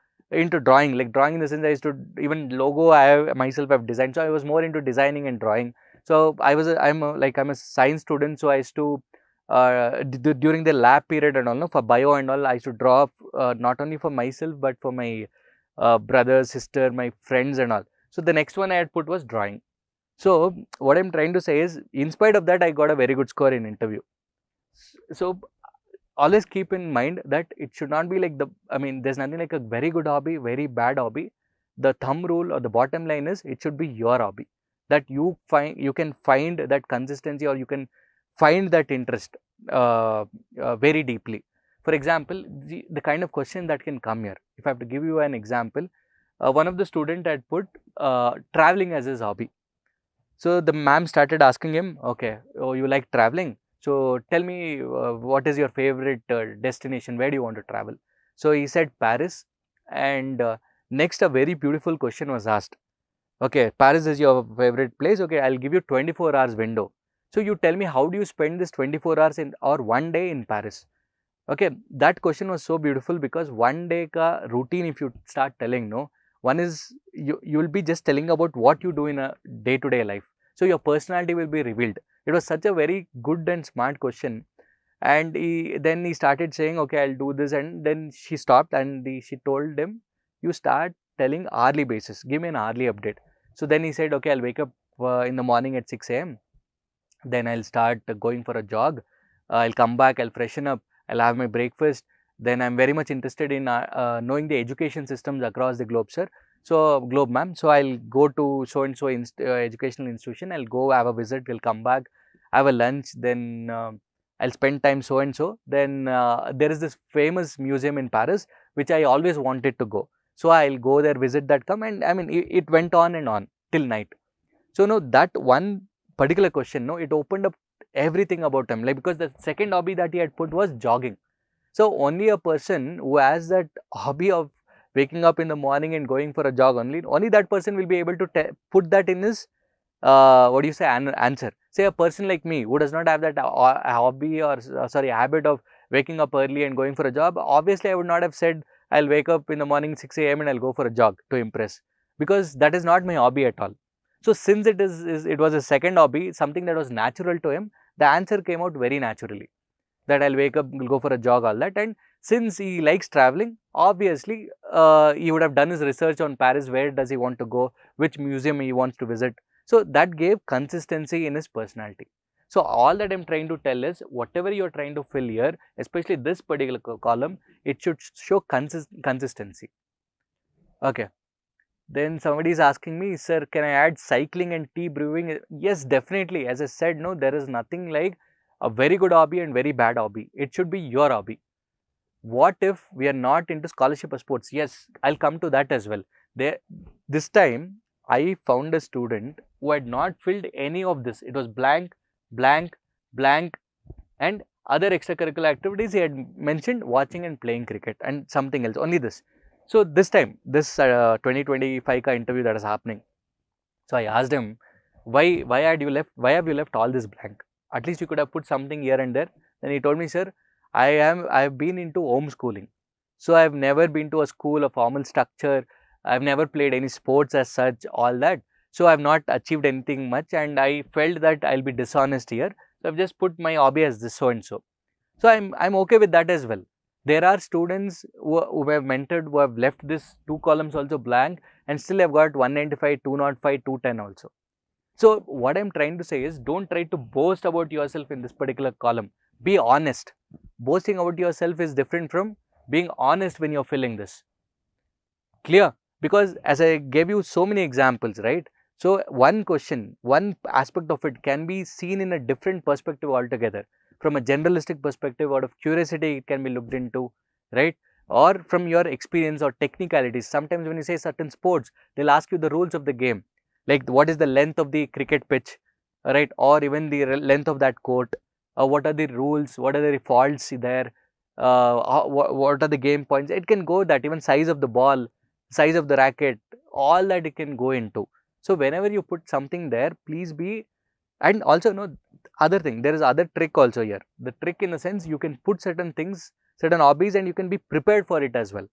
drawing. Like drawing in the sense I used to even logo myself have designed. So I was more into designing and drawing. So I'm a science student. So I used to during the lab period and all, no, for bio and all, I used to draw not only for myself but for my brother, sister, my friends and all. So the next one I had put was drawing. So what I'm trying to say is, in spite of that, I got a very good score in interview. So always keep in mind that it should not be like there's nothing like a very good hobby, very bad hobby. The thumb rule or the bottom line is it should be your hobby, that you can find that consistency, or you can find that interest very deeply. For example, the kind of question that can come here, if I have to give you an example, one of the student had put traveling as his hobby. So the ma'am started asking him, okay, oh, you like traveling? So tell me, what is your favorite destination? Where do you want to travel? So he said Paris. And next, a very beautiful question was asked. Okay, Paris is your favorite place. Okay, I'll give you 24 hours window. So you tell me, how do you spend this 24 hours in or one day in Paris? Okay, that question was so beautiful because one day ka routine, if you start telling, no, one is you will be just telling about what you do in a day to day life. So your personality will be revealed. It was such a very good and smart question. And then he started saying, okay, I'll do this. And then she stopped and she told him, you start telling hourly basis. Give me an hourly update. So then he said, okay, I'll wake up in the morning at 6 a.m. Then I'll start going for a jog. I'll come back, I'll freshen up, I'll have my breakfast. Then I'm very much interested in knowing the education systems across the globe, sir. So, globe, ma'am. So, I'll go to so and so educational institution. I'll go have a visit. I'll come back, have a lunch. Then I'll spend time so and so. Then there is this famous museum in Paris which I always wanted to go. So, I'll go there, visit that, come, and I mean it went on and on till night. So, no, that one particular question, no, it opened up everything about him. Like, because the second hobby that he had put was jogging. So, only a person who has that hobby of waking up in the morning and going for a jog, only that person will be able to put that in his what do you say, answer. Say a person like me who does not have that hobby or sorry, habit of waking up early and going for a jog, obviously I would not have said I'll wake up in the morning 6 a.m. and I'll go for a jog to impress, because that is not my hobby at all. So since it was a second hobby, something that was natural to him, the answer came out very naturally, that I'll wake up, go for a jog, all that. And since he likes traveling, obviously he would have done his research on Paris, where does he want to go, which museum he wants to visit. So that gave consistency in his personality. So all that I'm trying to tell is, whatever you're trying to fill here, especially this particular column, it should show consistency. Okay. Then somebody is asking me, sir, can I add cycling and tea brewing? Yes, definitely. As I said, no, there is nothing like a very good hobby and very bad hobby. It should be your hobby. What if we are not into scholarship or sports? Yes, I'll come to that as well. This time, I found a student who had not filled any of this. It was blank, blank, blank, and other extracurricular activities he had mentioned watching and playing cricket and something else, only this. So this time, this 2025 interview that is happening, so I asked him, why have you left all this blank? At least you could have put something here and there. Then he told me, sir, I have been into homeschooling. So I've never been to a school, a formal structure. I've never played any sports as such, all that. So I've not achieved anything much, and I felt that I'll be dishonest here. So I've just put my hobby as this so and so. So I'm okay with that as well. There are students who have mentored who have left this two columns also blank and still have got 195, 205, 210 also. So what I'm trying to say is, don't try to boast about yourself in this particular column. Be honest. Boasting about yourself is different from being honest when you're filling this. Clear? Because as I gave you so many examples, right? So one question, one aspect of it can be seen in a different perspective altogether. From a generalistic perspective, out of curiosity, it can be looked into, right? Or from your experience or technicalities. Sometimes when you say certain sports, they'll ask you the rules of the game. Like, what is the length of the cricket pitch? right? Or even the length of that court, what are the rules, what are the faults there, what are the game points. It can go that, even size of the ball, size of the racket, all that it can go into. So whenever you put something there, please be, and also no other thing, there is other trick also here. The trick in the sense, you can put certain things, certain hobbies, and you can be prepared for it as well.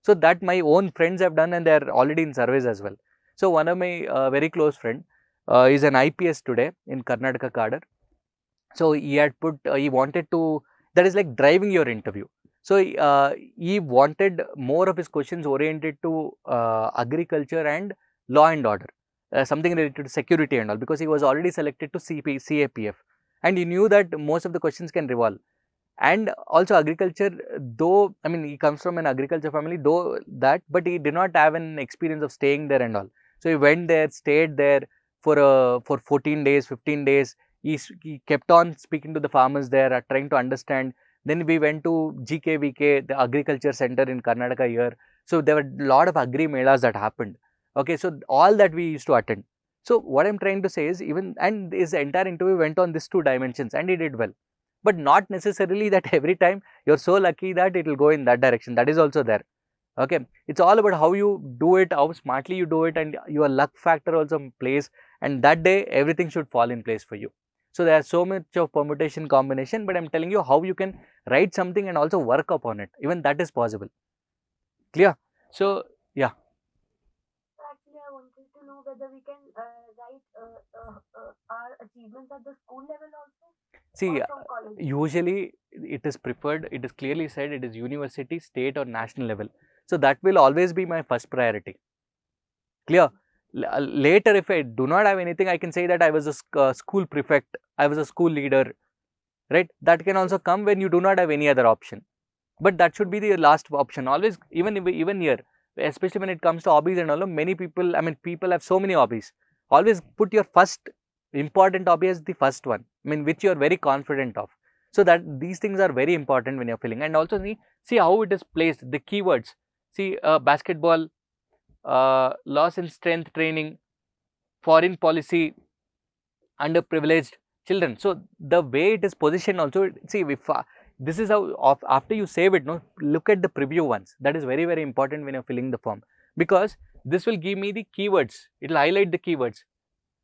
So that my own friends have done, and they are already in service as well. So one of my very close friend is an IPS today in Karnataka cadre. So he had put, he wanted to, that is like driving your interview. So he wanted more of his questions oriented to agriculture and law and order, something related to security and all, because he was already selected to CAPF, and he knew that most of the questions can revolve. And also agriculture, though, I mean, he comes from an agriculture family, though that, but he did not have an experience of staying there and all. So he went there, stayed there for 14 days, 15 days. He kept on speaking to the farmers there, trying to understand. Then we went to GKVK, the agriculture center in Karnataka here. So there were a lot of agri melas that happened. Okay, so all that we used to attend. So what I'm trying to say is, even, and his entire interview went on these two dimensions, and he did well. But not necessarily that every time you're so lucky that it will go in that direction. That is also there. Okay, it's all about how you do it, how smartly you do it, and your luck factor also plays. And that day, everything should fall in place for you. So there's so much of permutation combination, but I'm telling you how you can write something and also work upon it. Even that is possible. Clear? So yeah. Actually, I wanted to know whether we can write our achievements at the school level also, See, or from college. usually it is preferred, it is clearly said, it is university, state or national level. So that will always be my first priority. Clear? Later, if I do not have anything, I can say that I was a school prefect, I was a school leader, right? That can also come when you do not have any other option. But that should be the last option. Always, even here, especially when it comes to hobbies and all, many people, I mean, people have so many hobbies. Always put your first important hobby as the first one, I mean, which you are very confident of. So that these things are very important when you're filling. And also see how it is placed, the keywords. See, basketball, loss in strength training, foreign policy, underprivileged children. So the way it is positioned also, see, if this is how, after you save it, no, look at the preview ones. That is very, very important when you're filling the form, because this will give me the keywords. It will highlight the keywords.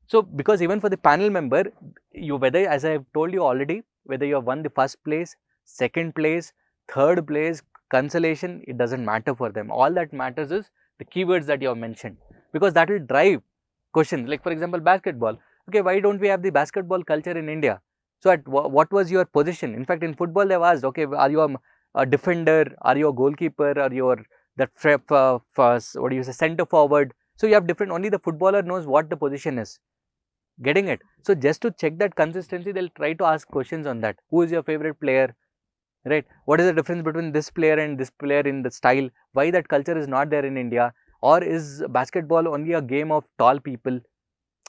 So because even for the panel member, you, whether, as I have told you already, whether you have won the first place, second place, third place, consolation, it doesn't matter for them. All that matters is the keywords that you have mentioned, because that will drive questions. Like for example, basketball. Okay, why don't we have the basketball culture in India? So at what was your position? In fact, in football they've asked, okay, are you a defender? Are you a goalkeeper? Are you that what do you say, center forward? So you have different. Only the footballer knows what the position is. Getting it? So just to check that consistency, they'll try to ask questions on that. Who is your favorite player? Right? What is the difference between this player and this player in the style? Why that culture is not there in India? Or is basketball only a game of tall people?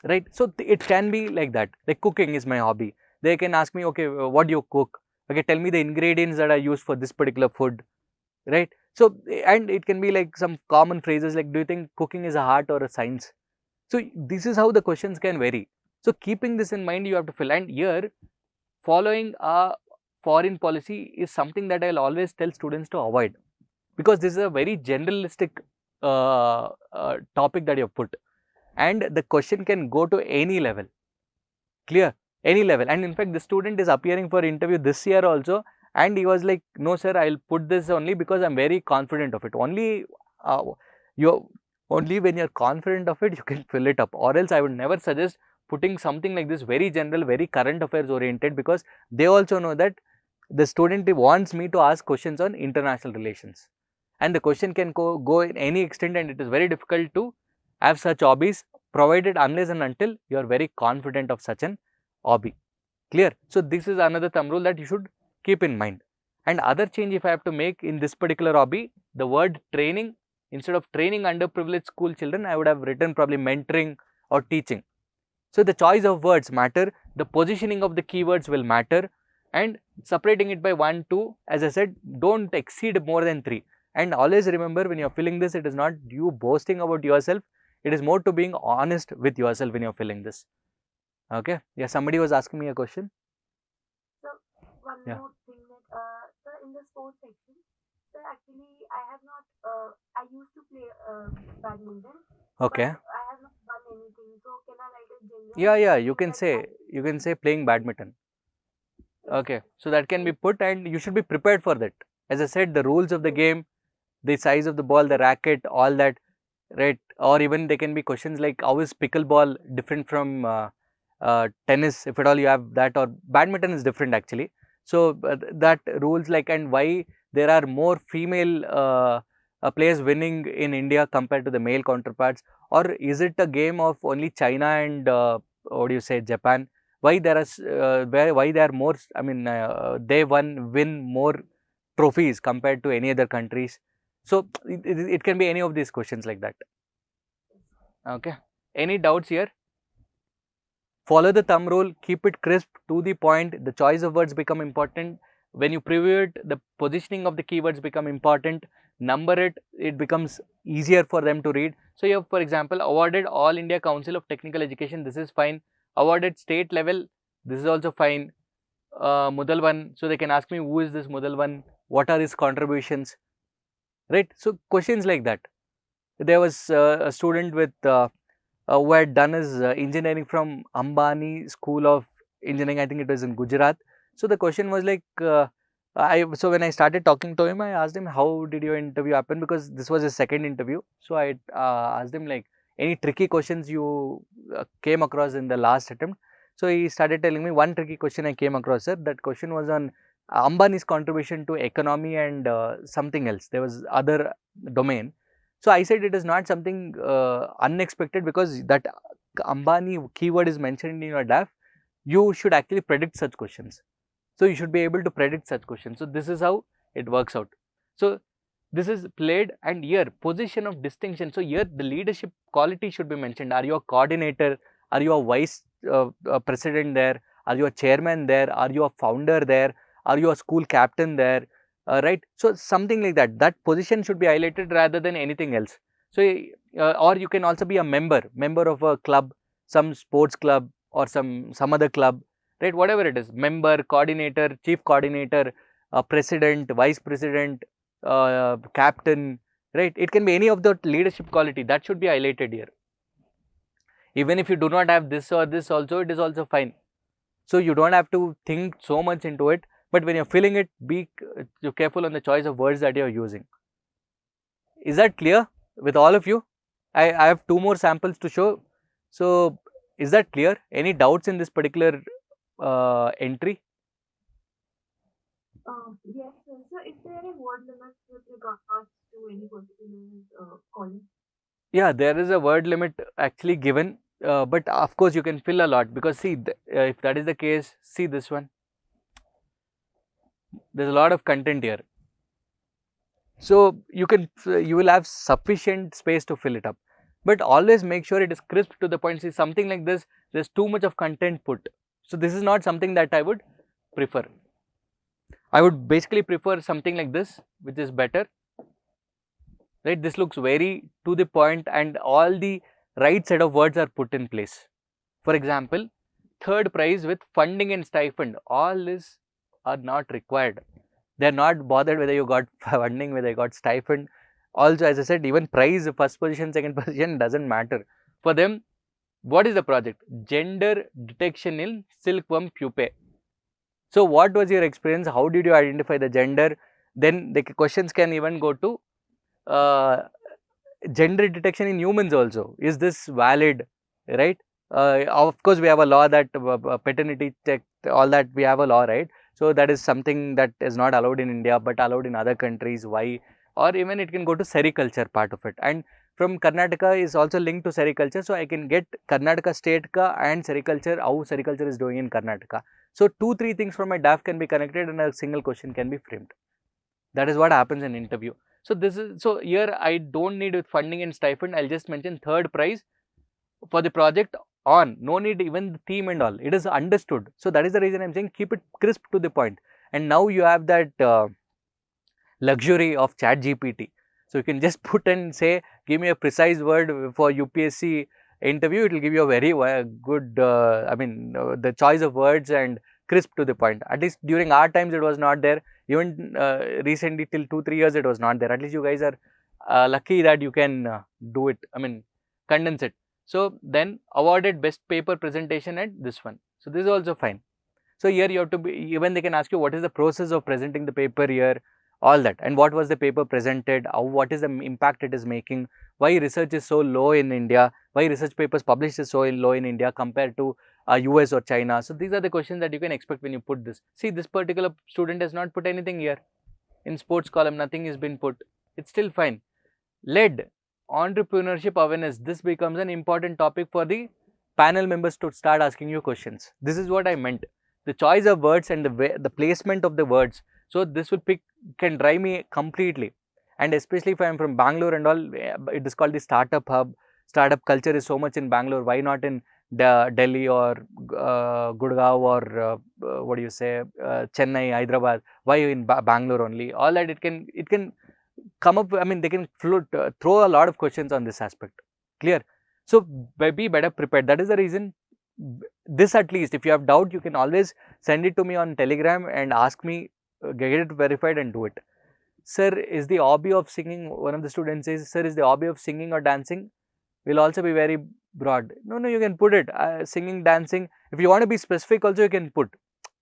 Right? So it can be like that. Like cooking is my hobby. They can ask me, okay, what do you cook? Okay, tell me the ingredients that are used for this particular food. Right? So, and it can be like some common phrases like, do you think cooking is a art or a science? So this is how the questions can vary. So keeping this in mind, you have to fill. And here, following a foreign policy is something that I'll always tell students to avoid, because this is a very generalistic topic that you have put, and the question can go to any level. Clear? Any level. And in fact, the student is appearing for interview this year also, and he was like, no sir, I'll put this only because I'm very confident of it. Only you only when you're confident of it, you can fill it up, or else I would never suggest putting something like this very general, very current affairs oriented, because they also know that the student wants me to ask questions on international relations, and the question can go in any extent, and it is very difficult to have such hobbies, provided unless and until you are very confident of such an hobby. Clear? So this is another thumb rule that you should keep in mind. And other change if I have to make in this particular hobby, the word training, instead of training underprivileged school children, I would have written probably mentoring or teaching. So the choice of words matter, the positioning of the keywords will matter, and separating it by 1, 2, as I said, don't exceed more than 3. And always remember, when you're filling this, it is not you boasting about yourself, it is more to being honest with yourself when you're filling this. Okay. Yeah, somebody was asking me a question. So one Yeah. more thing that so in the sports section, so actually I have not I used to play badminton, but Okay. I have not won anything. So can I write a gender Yeah, yeah, saying that I you can say playing badminton. yes. Okay. So that can be put and you should be prepared for that. As I said, the rules of the Yes. game, the size of the ball, the racket, all that, right? Or even there can be questions like how is pickleball different from tennis, if at all you have that, or badminton is different actually. So that rules like, and why there are more female players winning in India compared to the male counterparts, or is it a game of only China and what do you say, Japan? Why there are why there are more? I mean, they win more trophies compared to any other countries. So it can be any of these questions like that. Okay. Any doubts here? Follow the thumb rule, keep it crisp, to the point. The choice of words become important. When you preview it, the positioning of the keywords become important. Number it, it becomes easier for them to read. So you have, for example, awarded All India Council of Technical Education, this is fine. Awarded state level, this is also fine. Mudalwan, so they can ask me who is this Mudalwan, what are his contributions, right? So questions like that. There was a student with who had done his engineering from Ambani School of Engineering. I think it was in Gujarat. So the question was like, so when I started talking to him, I asked him, how did your interview happen? Because this was his second interview. So I asked him like, any tricky questions you came across in the last attempt? So he started telling me one tricky question I came across, sir. That question was on Ambani's contribution to economy and something else. There was other domain. So I said it is not something unexpected, because that Ambani keyword is mentioned in your DAF. You should actually predict such questions. So you should be able to predict such questions. So this is how it works out. So this is played, and here position of distinction. So here the leadership quality should be mentioned. Are you a coordinator? Are you a vice president there? Are you a chairman there? Are you a founder there? Are you a school captain there? Right. So something like that. That position should be highlighted rather than anything else. So or you can also be a member of a club, some sports club or some other club, right? Whatever it is, member, coordinator, chief coordinator, president, vice president, captain, right? It can be any of the leadership quality that should be highlighted here. Even if you do not have this or this also, it is also fine. So you don't have to think so much into it, but when you're filling it, be careful on the choice of words that you're using. Is that clear with all of you? I have two more samples to show. So is that clear? Any doubts in this particular entry? Yes, sir. So is there a word limit with regards to any particular college? Yeah, there is a word limit actually given, but of course you can fill a lot, because see, if that is the case, see this one. There's a lot of content here. So you will have sufficient space to fill it up, but always make sure it is crisp to the point. See, something like this, there's too much of content put. So this is not something that I would prefer. I would basically prefer something like this, which is better, right? This looks very to the point and all the right set of words are put in place. For example, third prize with funding and stipend, all this are not required. They are not bothered whether you got funding, whether you got stipend. Also, as I said, even prize, first position, second position doesn't matter. For them, what is the project? Gender detection in silkworm pupae. So, what was your experience? How did you identify the gender? Then the questions can even go to uh, gender detection in humans also. Is this valid, right? Of course, we have a law that paternity check, all that we have a law, right? So that is something that is not allowed in India, but allowed in other countries. Why? Or even it can go to sericulture part of it. And from Karnataka is also linked to sericulture. So I can get Karnataka state ka and sericulture, how sericulture is doing in Karnataka. So 2-3 things from my DAF can be connected and a single question can be framed. That is what happens in interview. So this is, so here I don't need with funding and stipend. I'll just mention third prize for the project on. No need even the theme and all. It is understood. So that is the reason I'm saying keep it crisp to the point. And now you have that luxury of chat GPT. So you can just put and say, give me a precise word for UPSC interview, it will give you a very good, the choice of words and crisp to the point. At least during our times, it was not there. Even recently, till 2-3 years, it was not there. At least you guys are lucky that you can do it. Condense it. So then awarded best paper presentation at this one. So this is also fine. So here you have to be, even they can ask you what is the process of presenting the paper here, all that, and what was the paper presented, what is the impact it is making, why research is so low in India, why research papers published is so low in India compared to US or China. So these are the questions that you can expect when you put this. See, this particular student has not put anything here. In sports column, nothing has been put. It's still fine. Led entrepreneurship awareness. This becomes an important topic for the panel members to start asking you questions. This is what I meant. The choice of words and the placement of the words. So this will can drive me completely. And especially if I am from Bangalore and all, it is called the startup hub. Startup culture is so much in Bangalore. Why not in Delhi or Gurgaon or what do you say, Chennai, Hyderabad? Why in Bangalore only? All that it can come up. They can throw a lot of questions on this aspect. Clear? So be better prepared. That is the reason. This, at least, if you have doubt, you can always send it to me on Telegram and ask me, get it verified and do it. Sir, is the hobby of singing, one of the students says, sir, is the hobby of singing or dancing will also be very broad. No, you can put it, singing, dancing. If you want to be specific also, you can put.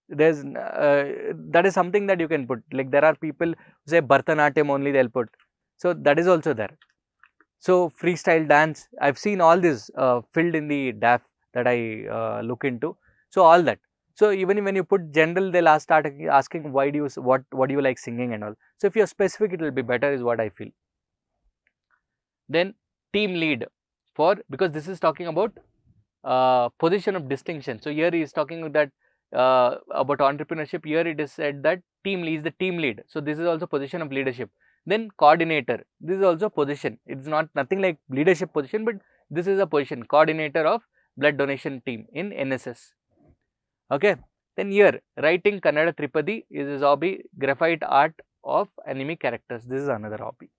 There's that is something that you can put. Like there are people who say Bharatanatyam only, they'll put. So that is also there. So freestyle dance, I've seen all this filled in the DAF that I look into. So all that. So even when you put general, they'll start asking why do you, what do you like singing and all. So if you're specific, it will be better, is what I feel. Then team lead, because this is talking about position of distinction. So here he is talking that about entrepreneurship. Here it is said that team lead is the team lead. So this is also position of leadership. Then coordinator, this is also position. It's nothing like leadership position, but this is a position, coordinator of blood donation team in NSS. Okay. Then here, writing Kannada Tripadi is his hobby. Graphite art of anime characters, this is another hobby.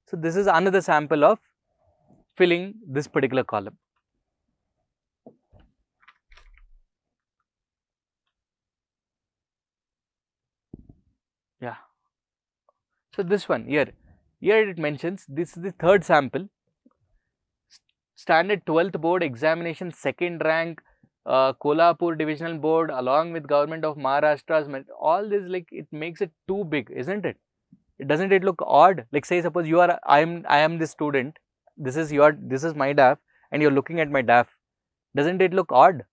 So this is another sample of filling this particular column. Yeah. So this one here it mentions, this is the third sample. Standard 12th board examination, second rank, Kolhapur divisional board along with government of Maharashtra's, all this, like, it makes it too big, isn't it? Doesn't it look odd? Like, say suppose you are, I am the student, this is my DAF and you're looking at my DAF. Doesn't it look odd?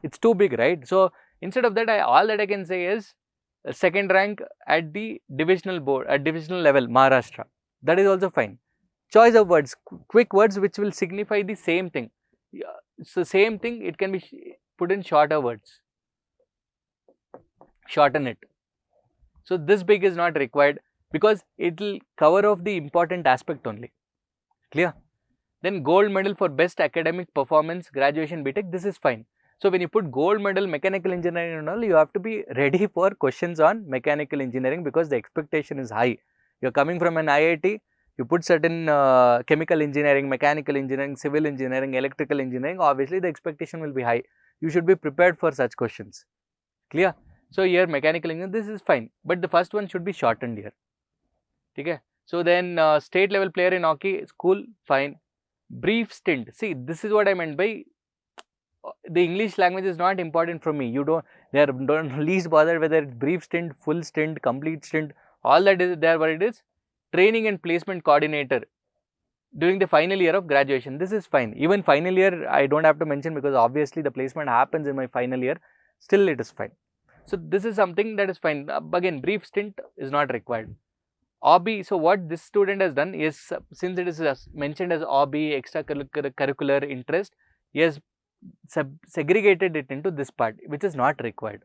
It's too big, right? So instead of that, all that I can say is second rank at the divisional board, at divisional level, Maharashtra. That is also fine. Choice of words, quick words which will signify the same thing. So same thing, it can be put in shorter words. Shorten it. So this big is not required because it will cover off the important aspect only. Clear? Then gold medal for best academic performance, graduation BTech, this is fine. So when you put gold medal mechanical engineering and all, you have to be ready for questions on mechanical engineering because the expectation is high. You're coming from an IIT, you put certain chemical engineering, mechanical engineering, civil engineering, electrical engineering, obviously the expectation will be high. You should be prepared for such questions. Clear? So here mechanical engineering, this is fine, but the first one should be shortened here. Okay? So then state level player in hockey, school, fine. Brief stint. See, this is what I meant by the English language is not important for me. You don't, they are don't least bothered whether it's brief stint, full stint, complete stint, all that is there. What it is, training and placement coordinator during the final year of graduation. This is fine. Even final year, I don't have to mention because obviously the placement happens in my final year. Still, it is fine. So this is something that is fine. Again, brief stint is not required. Hobby. So what this student has done is, since it is mentioned as hobby, extracurricular interest, he has segregated it into this part, which is not required.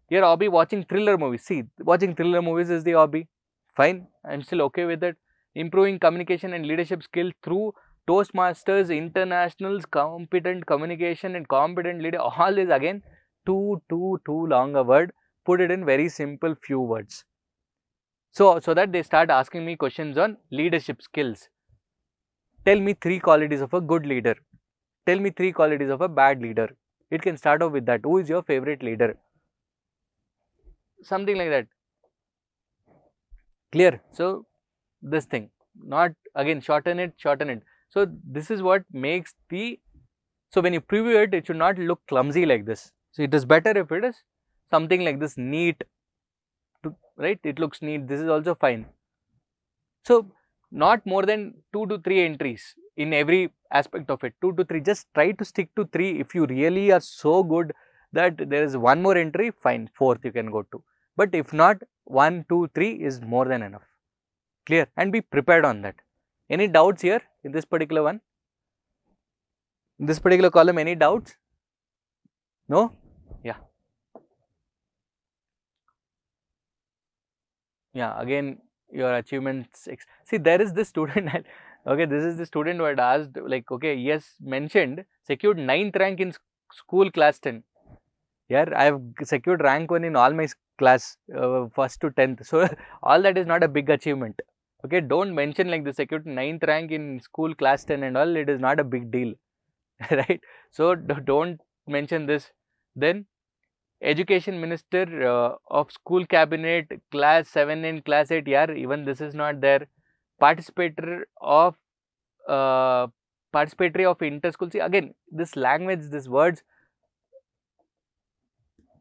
Here, hobby, watching thriller movies. See, watching thriller movies is the hobby. Fine, I am still okay with it. Improving communication and leadership skill through Toastmasters, internationals, competent communication and competent leader. All this again too long a word. Put it in very simple few words. So that they start asking me questions on leadership skills. tell me 3 qualities of a good leader. Tell me 3 qualities of a bad leader. It can start off with that. Who is your favorite leader? Something like that. Clear? So, this thing, not again shorten it. So, this is what makes the, so when you preview it, it should not look clumsy like this. So, it is better if it is something like this, neat, right? It looks neat. This is also fine. So, not more than 2 to 3 entries in every aspect of it. 2 to 3, just try to stick to 3. If you really are so good that there is one more entry, fine, 4th you can go to. But if not, 1, 2, 3 is more than enough. Clear? And be prepared on that. Any doubts here in this particular one? In this particular column, any doubts? No? Yeah. Yeah, again, your achievements. See, there is this student, okay, this is the student who had asked, like, okay, yes, mentioned, secured 9th rank in school class 10. Yeah, I have secured rank 1 in all my class, 1st to 10th. So, all that is not a big achievement. Okay, don't mention like the secured 9th rank in school class 10 and all, it is not a big deal. Right? So, don't mention this. Then, education minister of school cabinet class 7 and class 8, yeah, even this is not there. Participator of participatory of inter-school. See, again, this language, these words,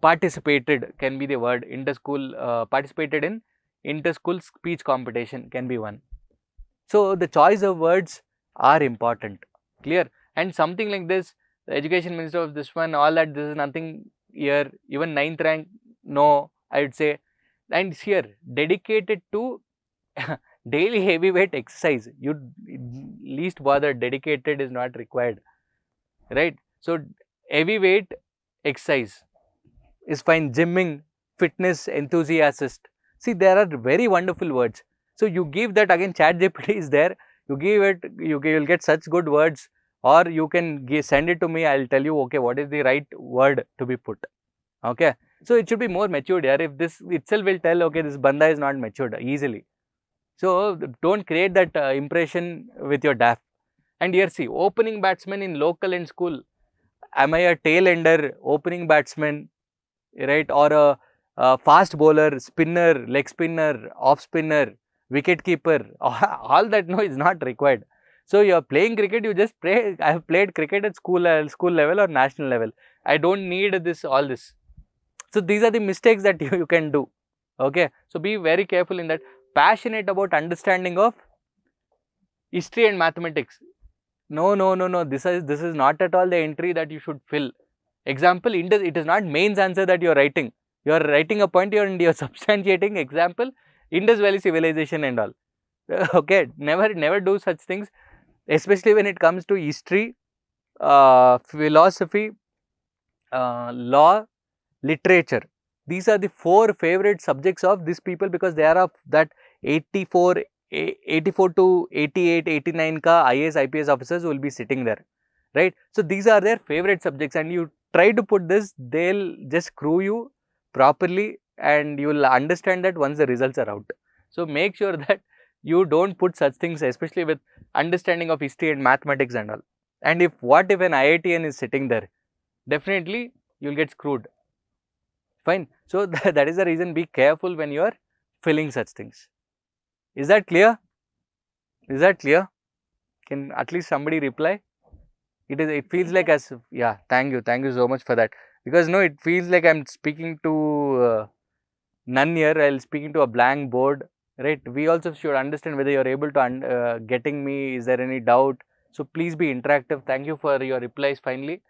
participated can be the word. Inter-school, participated in inter-school speech competition can be one. So, the choice of words are important. Clear? And something like this, the education minister of this one, all that, this is nothing here. Even 9th rank, no, I would say. And here, dedicated to daily heavyweight exercise. You least bother, dedicated is not required. Right? So, heavyweight exercise is fine. Gymming, fitness enthusiast. See, there are very wonderful words. So, you give that, again, ChatGPT is there. You give it, you will get such good words, or you can send it to me. I will tell you, okay, what is the right word to be put. Okay. So, it should be more matured here. If this itself will tell, okay, this banda is not matured easily. So, don't create that impression with your DAF. And here, see, opening batsman in local and school. Am I a tail ender, opening batsman, right, or a fast bowler, spinner, leg spinner, off spinner, wicket keeper? All that, no, is not required. So, you are playing cricket, you just play. I have played cricket at school level or national level. I don't need this, all this. So, these are the mistakes that you can do. Okay. So, be very careful in that. Passionate about understanding of history and mathematics. No. This is not at all the entry that you should fill. Example, it is not mains answer that you are writing. You are writing a point, you are substantiating. Example, Indus Valley civilization and all. Okay, never do such things, especially when it comes to history, philosophy, law, literature. These are the 4 favorite subjects of these people, because they are of that 84 to 88, 89 ka IAS, IPS officers will be sitting there, right? So, these are their favorite subjects, and you try to put this, they'll just screw you properly, and you will understand that once the results are out. So, make sure that you don't put such things, especially with understanding of history and mathematics and all. And what if an IITN is sitting there? Definitely, you will get screwed. Fine. So, that is the reason, be careful when you are filling such things. Is that clear? Is that clear? Can at least somebody reply? It feels like as, yeah, thank you so much for that. Because no, it feels like I'm speaking to none here, I'll speaking to a blank board, right? We also should understand whether you're able to getting me, is there any doubt? So, please be interactive. Thank you for your replies finally.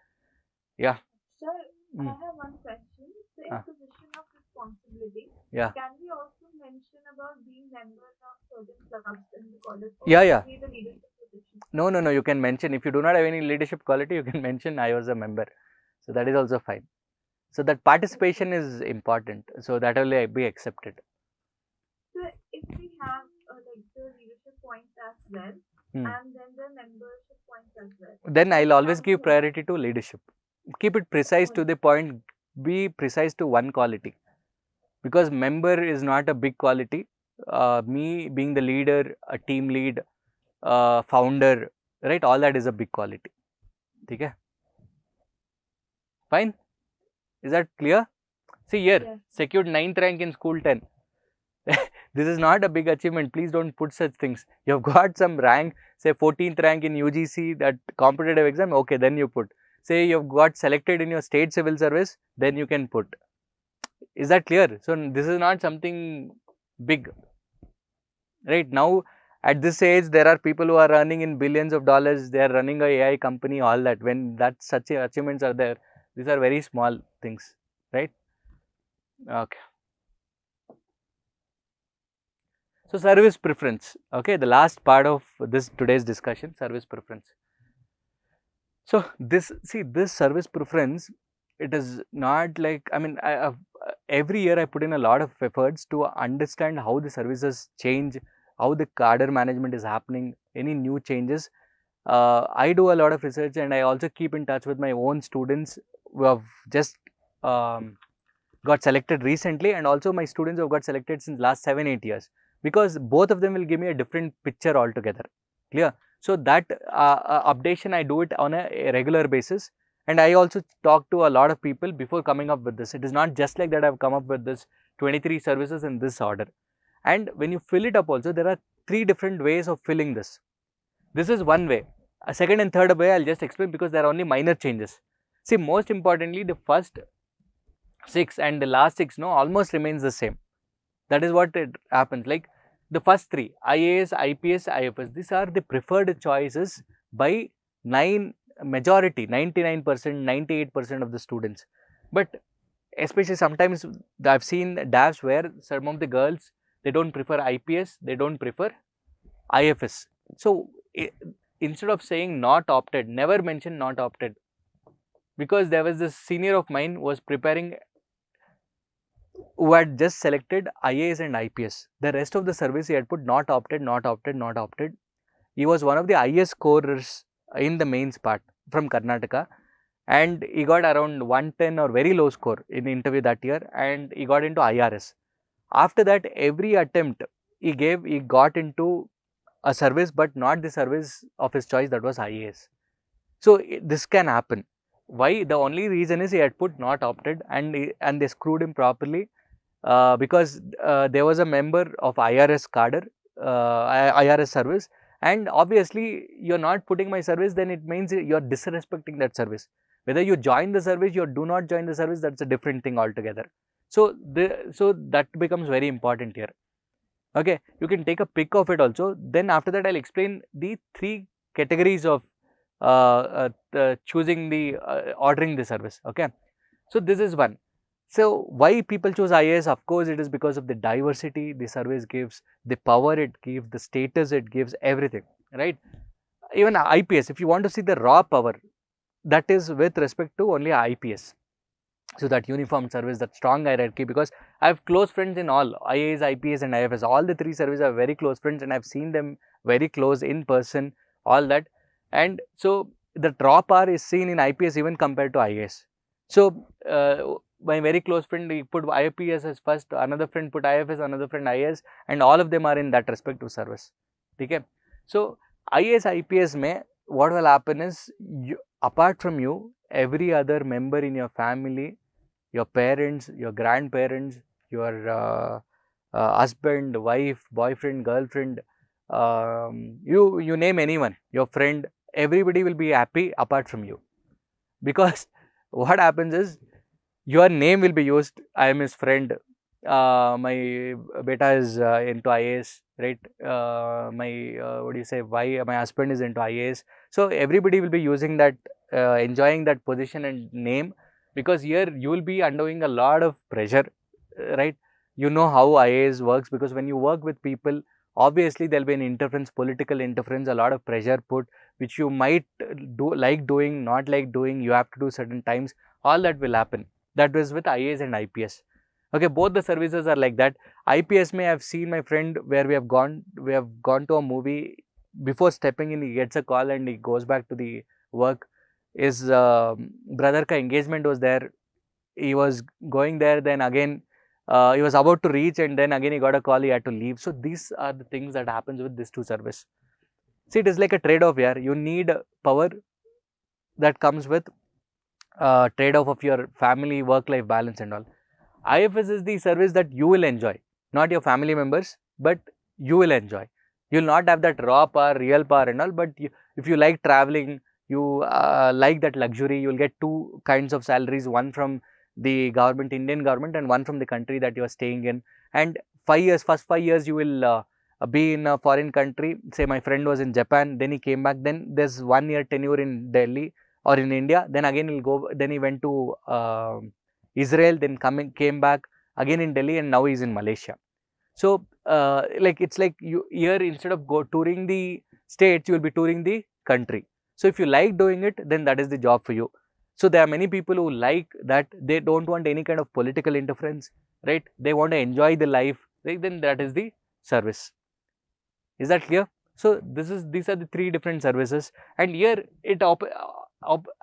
Yeah. Sir, I have one question. So, in position of responsibility, yeah, can we also mention about being members of certain clubs in the college? Yeah. The leadership position? No, you can mention. If you do not have any leadership quality, you can mention I was a member. So, that is also fine. So, that participation is important. So, that will be accepted. So, if we have like the leadership points as well, and then the membership points as well, then I'll always give priority to leadership. Keep it precise to the point. Be precise to one quality, because member is not a big quality. Me being the leader, a team lead, founder, right? All that is a big quality. Okay, fine. Is that clear? See here, Yes. secured 9th rank in school 10. This is not a big achievement. Please don't put such things. You have got some rank, say 14th rank in UGC, that competitive exam, okay, then you put. Say you have got selected in your state civil service, then you can put. Is that clear? So this is not something big, right? Now at this age, there are people who are earning in billions of dollars. They are running a AI company, all that. When that such achievements are there, these are very small things, right? Okay. So service preference. Okay, the last part of this today's discussion, service preference. So this service preference, it is not like, I mean, every year I put in a lot of efforts to understand how the services change, how the cadre management is happening, any new changes. I do a lot of research, and I also keep in touch with my own students who have just um, got selected recently, and also my students who have got selected since last 7-8 years, because both of them will give me a different picture altogether. Clear? So that updation, I do it on a regular basis, and I also talk to a lot of people before coming up with this. It is not just like that I've come up with this 23 services in this order. And when you fill it up also, there are 3 different ways of filling this. This is one way. A second and third way I'll just explain, because there are only minor changes. See, most importantly, the first 6 and the last 6 no almost remains the same. That is what it happens. Like the first 3, IAS, IPS, IFS, these are the preferred choices by majority, 99%, 98% of the students. But especially sometimes I've seen DAFs where some of the girls, they don't prefer IPS, they don't prefer IFS. So instead of saying not opted, never mention not opted, because there was this senior of mine who was preparing, who had just selected IAS and IPS. The rest of the service he had put not opted, not opted, not opted. He was one of the highest scorers in the mains part from Karnataka, and he got around 110 or very low score in the interview that year, and he got into IRS. After that, every attempt he gave, he got into a service, but not the service of his choice, that was IAS. So this can happen. Why? The only reason is he had put not opted, and they screwed him properly, because there was a member of IRS cadre, IRS service, and obviously you're not putting my service, then it means you're disrespecting that service. Whether you join the service, you do not join the service, that's a different thing altogether. So that becomes very important here. Okay, you can take a pic of it also. Then after that, I'll explain the 3 categories of choosing the ordering the service. Okay, so this is one. So why people choose IAS? Of course, it is because of the diversity the service gives, the power it gives, the status it gives, everything, right? Even IPS, if you want to see the raw power, that is with respect to only IPS. So that uniform service, that strong hierarchy, because I have close friends in all IAS, IPS and IFS. All the 3 services are very close friends, and I've seen them very close in person, all that. And so the raw power is seen in IPS even compared to IAS. So my very close friend, he put IPS as first, another friend put IFS, another friend IAS, and all of them are in that respective service. Okay. So IAS, IPS may, what will happen is, apart from you, every other member in your family, your parents, your grandparents, your husband, wife, boyfriend, girlfriend, you name anyone, your friend, everybody will be happy apart from you. Because what happens is, your name will be used. I am his friend. My beta is into IAS, right? My what do you say? Why my husband is into IAS. So everybody will be using that, enjoying that position and name, because here you will be undergoing a lot of pressure, right? You know how IAS works, because when you work with people, obviously there will be an interference, political interference, a lot of pressure put, which you might do like doing, not like doing. You have to do certain times. All that will happen. That was with IAS and IPS. Okay, both the services are like that. IPS may have seen my friend where we have gone to a movie. Before stepping in, he gets a call and he goes back to the work. His brother ka engagement was there. He was going there, then again he was about to reach, and then again he got a call, he had to leave. So these are the things that happens with these 2 service. See, it is like a trade-off here. You need power that comes with trade-off of your family work-life balance and all. IFS is the service that you will enjoy, not your family members, but you will enjoy. You will not have that raw power, real power and all, but if you like traveling, you like that luxury, you will get two kinds of salaries, one from the government, Indian government, and one from the country that you are staying in. And 5 years, first 5 years, you will be in a foreign country. Say my friend was in Japan, then he came back, then there's 1 year tenure in Delhi or in India, then again he'll go, then he went to Israel, then came back again in Delhi, and now he's in Malaysia. So like it's like you here, instead of touring the states, you will be touring the country. So if you like doing it, then that is the job for you. So there are many people who like that, they don't want any kind of political interference, right? They want to enjoy the life, right? Then that is the service. Is that clear? So these are the three different services, and here it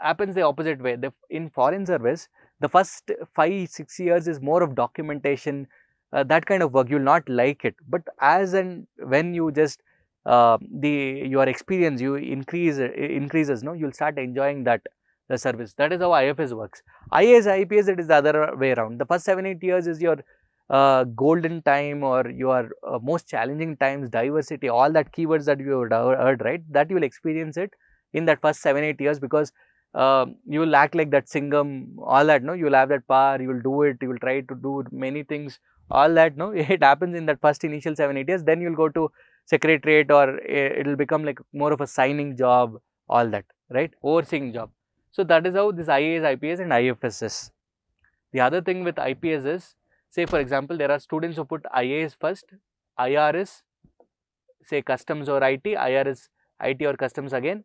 happens the opposite way. In foreign service, the first 5-6 years is more of documentation, that kind of work. You will not like it, but as and when you just your experience you increases, no, you'll start enjoying the service. That is how IFS works. IAS, IPS, it is the other way around. The first 7-8 years is your golden time, or your most challenging times, diversity, all that keywords that you would heard, right? That you will experience it in that first 7-8 years, because you will act like that Singham, all that, no, you will have that power, you will do it, you will try to do many things, all that, no, it happens in that first initial 7-8 years. Then you will go to secretariat, or it will become like more of a signing job, all that, right, overseeing job. So that is how this IAS, IPS and IFS is. The other thing with IPS is, say for example, there are students who put IAS first, IR is say customs or IT, IR is IT or customs again,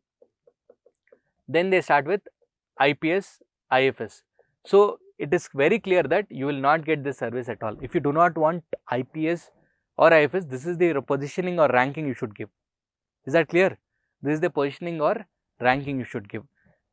then they start with IPS, IFS. So it is very clear that you will not get this service at all. If you do not want IPS or IFS, this is the positioning or ranking you should give. Is that clear? This is the positioning or ranking you should give.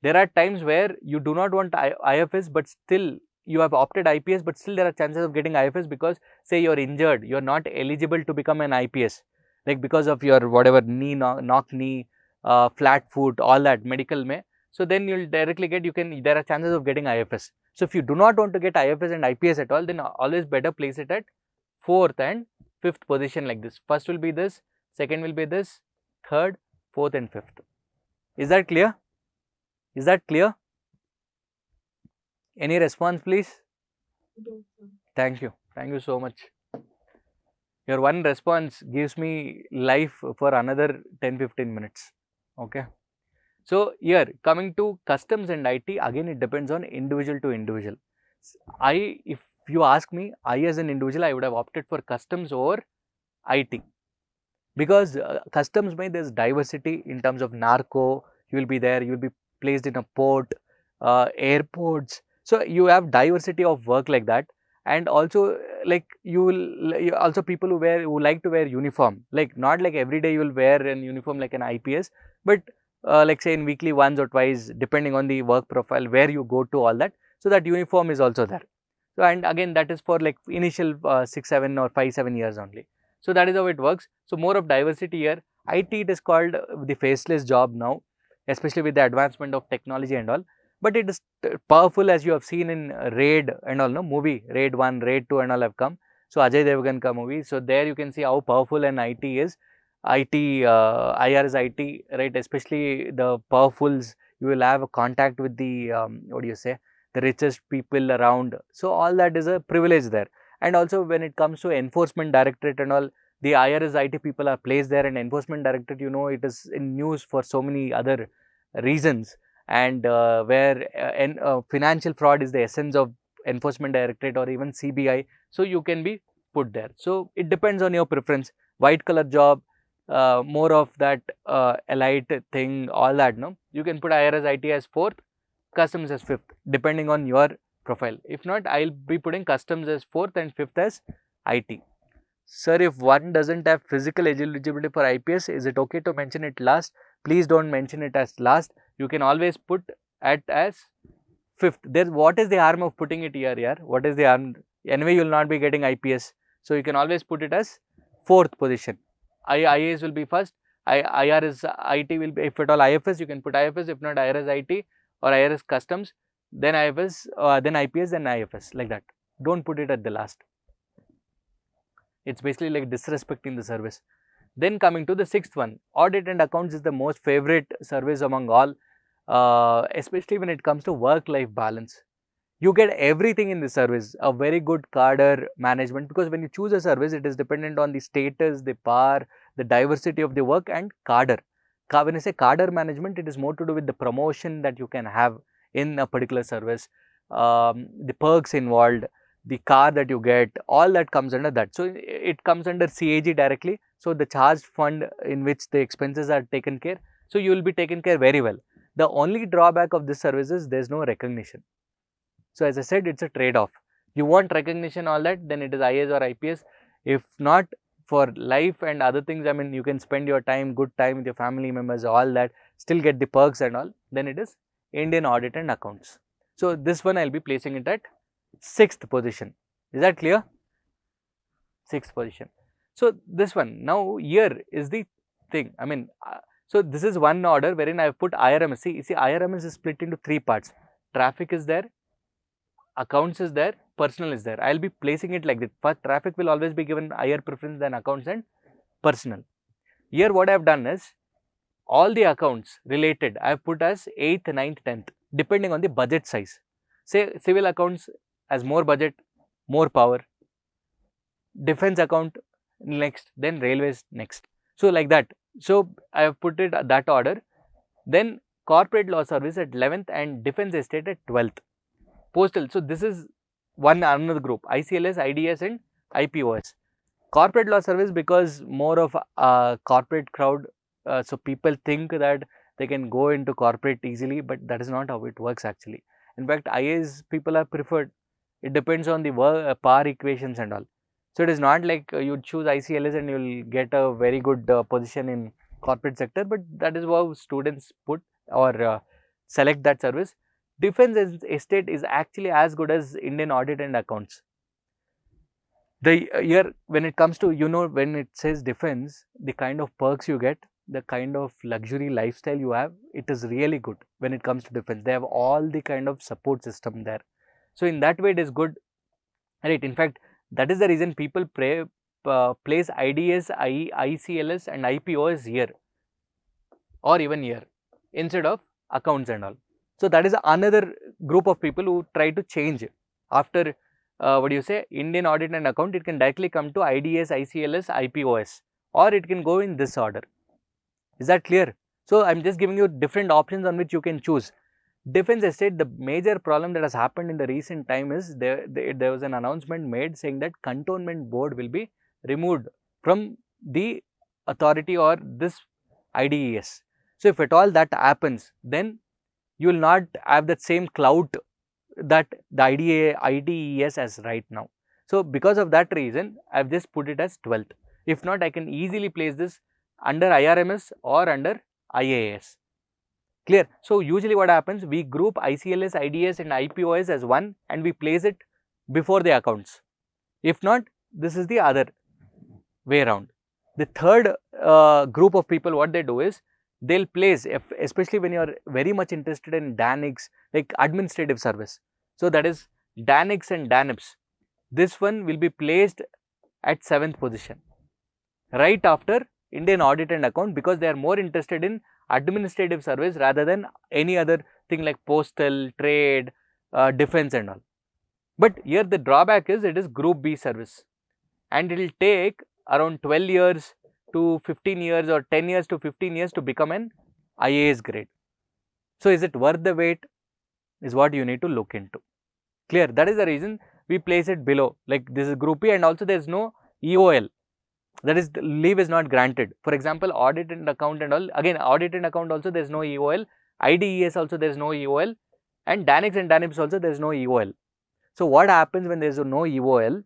There are times where you do not want IFS, but still you have opted IPS, but still there are chances of getting IFS, because say you are injured, you are not eligible to become an IPS, like because of your whatever knee, knock knee, flat foot, all that medical may. So then you will directly get, there are chances of getting IFS. So if you do not want to get IFS and IPS at all, then always better place it at 4th and 5th position like this. First will be this, second will be this, third, 4th and 5th. Is that clear? Is that clear? Any response, please? Yes, sir. Thank you. Thank you so much. Your one response gives me life for another 10-15 minutes. Okay. So here, coming to customs and IT, again it depends on individual to individual. If you ask me, I as an individual, I would have opted for customs over IT, because customs may, there's diversity in terms of narco, you will be there, you will be placed in a port, airports. So you have diversity of work like that. And also like also people who like to wear uniform, like not like every day you will wear an uniform like an IPS, but like say in weekly once or twice, depending on the work profile where you go to, all that. So that uniform is also there. So and again that is for like initial 6-7 or 5-7 years only. So that is how it works. So more of diversity here. IT, it is called the faceless job now, especially with the advancement of technology and all. But it is powerful, as you have seen in Raid and all, no, movie, Raid 1, Raid 2 and all have come. So Ajay Devgan ka movie. So there you can see how powerful an IT is. IT, IR is IT, right? Especially the powerfuls, you will have a contact with the, what do you say, the richest people around. So all that is a privilege there. And also when it comes to enforcement directorate and all, the IRS IT people are placed there, and enforcement directorate, you know, it is in news for so many other reasons, and where financial fraud is the essence of enforcement directorate or even CBI. So you can be put there. So it depends on your preference. White collar job, more of that elite thing, all that, no, you can put IRS IT as 4th, customs as 5th, depending on your profile. If not, I'll be putting customs as 4th and 5th as IT. Sir, if one doesn't have physical eligibility for IPS, is it okay to mention it last? Please don't mention it as last. You can always put it as 5th. There, what is the harm of putting it here? Yeah, what is the harm? Anyway, you will not be getting IPS. So you can always put it as 4th position. IAS will be first, IR is IT will be, if at all IFS, you can put IFS, if not IR is IT or IR is customs, then IFS, then IPS, then IFS, like that. Don't put it at the last. It's basically like disrespecting the service. Then coming to the sixth one, audit and accounts is the most favorite service among all, especially when it comes to work-life balance. You get everything in the service, a very good cadre management, because when you choose a service, it is dependent on the status, the power, the diversity of the work and cadre. When I say cadre management, it is more to do with the promotion that you can have in a particular service, the perks involved, the car that you get, all that comes under that. So, it comes under CAG directly. So, the charged fund in which the expenses are taken care. So, you will be taken care very well. The only drawback of this service is there is no recognition. So, as I said, it's a trade-off. You want recognition, all that, then it is IAS or IPS. If not, for life and other things, I mean, you can spend your time, good time with your family members, all that, still get the perks and all, then it is Indian Audit and Accounts. So, this one I will be placing it at 6th position. Is that clear? 6th position. So, this one, now here is the thing, I mean, so this is one order wherein I have put IRMS. See, IRMS is split into 3 parts. Traffic is there, accounts is there, personal is there. I will be placing it like that. First, traffic will always be given higher preference than accounts and personal. Here what I have done is, all the accounts related I have put as 8th, 9th, 10th, depending on the budget size. Say civil accounts has more budget, more power, defense account next, then railways next. So, like that. So, I have put it that order. Then corporate law service at 11th and defense estate at 12th. Postal. So, this is another group, ICLS, IDS and IPOS. Corporate law service, because more of a corporate crowd, so people think that they can go into corporate easily, but that is not how it works actually. In fact, IAS people are preferred. It depends on the power equations and all. So, it is not like you choose ICLS and you will get a very good position in corporate sector, but that is how students put or select that service. Defense estate is actually as good as Indian Audit and Accounts. The here when it comes to, when it says defense, the kind of perks you get, the kind of luxury lifestyle you have, it is really good when it comes to defense. They have all the kind of support system there. So, in that way it is good, right? In fact, that is the reason people place IDS, ICLS and IPOS here or even here instead of accounts and all. So, that is another group of people who try to change after Indian Audit and Account. It can directly come to IDS, ICLS, IPOS, or it can go in this order. Is that clear? So, I am just giving you different options on which you can choose. Defense estate, the major problem that has happened in the recent time is there was an announcement made saying that cantonment board will be removed from the authority or this IDES. So, if at all that happens, then you will not have that same clout that the IDES has right now. So, because of that reason, I have just put it as 12th. If not, I can easily place this under IRMS or under IAS. Clear? So, usually what happens, we group ICLS, IDS and IPOS as one and we place it before the accounts. If not, this is the other way around. The third group of people, what they do is, they will place, especially when you are very much interested in DANIX, like administrative service. So, that is DANIX and DANIPS. This one will be placed at 7th position, right after Indian Audit and Account, because they are more interested in administrative service rather than any other thing like postal, trade, defense and all. But here the drawback is it is group B service and it will take around 12 years to 15 years or 10 years to 15 years to become an IAS grade. So, is it worth the wait is what you need to look into. Clear? That is the reason we place it below, like this is group B and also there is no EOL. That is, the leave is not granted. For example, audit and account and all, again audit and account also there is no EOL, IDES also there is no EOL and DANIX and DANIPS also there is no EOL. So, what happens when there is no EOL?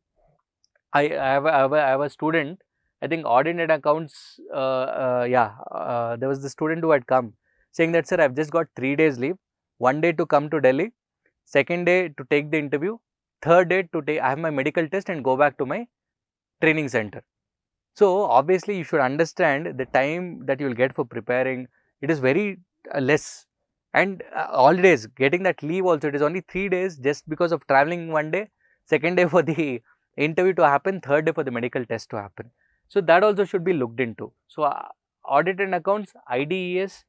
I have a student, I think audit and accounts, there was the student who had come saying that, sir, I have just got 3 days leave, 1 day to come to Delhi, 2nd day to take the interview, 3rd day to take, I have my medical test and go back to my training center. So obviously you should understand the time that you will get for preparing. It is very less, and holidays, getting that leave also, it is only 3 days just because of traveling one day, second day for the interview to happen, third day for the medical test to happen. So that also should be looked into. So audit and accounts, IDES,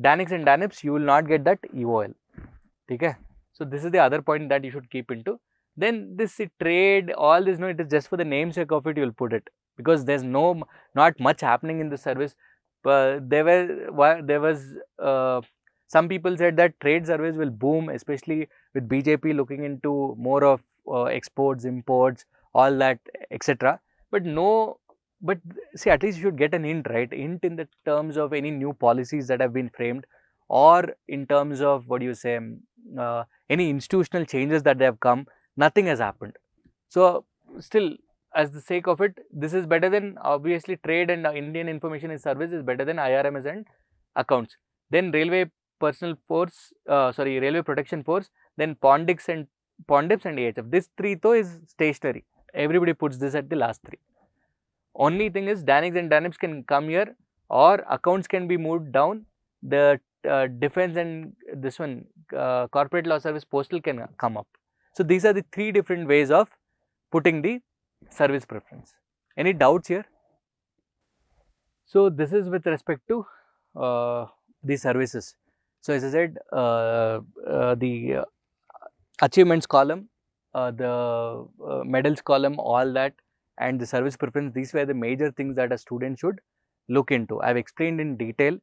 DANIX and DANIPS, you will not get that EOL. Okay? So this is the other point that you should keep into. Then this trade, all this, no, it is just for the namesake of it, you will put it, because there's not much happening in the service. There was some people said that trade service will boom, especially with BJP looking into more of exports, imports, all that, etc. But no, but see, at least you should get an hint, right? Hint in the terms of any new policies that have been framed, or in terms of what do you say, any institutional changes that they have come. Nothing has happened. So still, as the sake of it, this is better than, obviously, trade and Indian information is service is better than IRMS and accounts. Then railway personal force, railway protection force, then Pondips and AHF. This three though is stationary. Everybody puts this at the last three. Only thing is DANIX and DANIPS can come here, or accounts can be moved down. The defense and this one, corporate law service, postal can come up. So these are the three different ways of putting the service preference. Any doubts here? So this is with respect to the services. So as I said, the achievements column, the medals column, all that, and the service preference, these were the major things that a student should look into. I have explained in detail.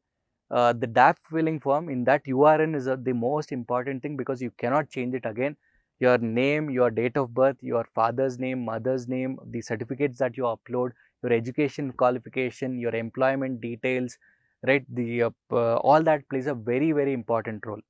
The DAF filling form, in that URN is the most important thing, because you cannot change it again. Your name, your date of birth, your father's name, mother's name, the certificates that you upload, your education qualification, your employment details, right? The all that plays a very, very important role.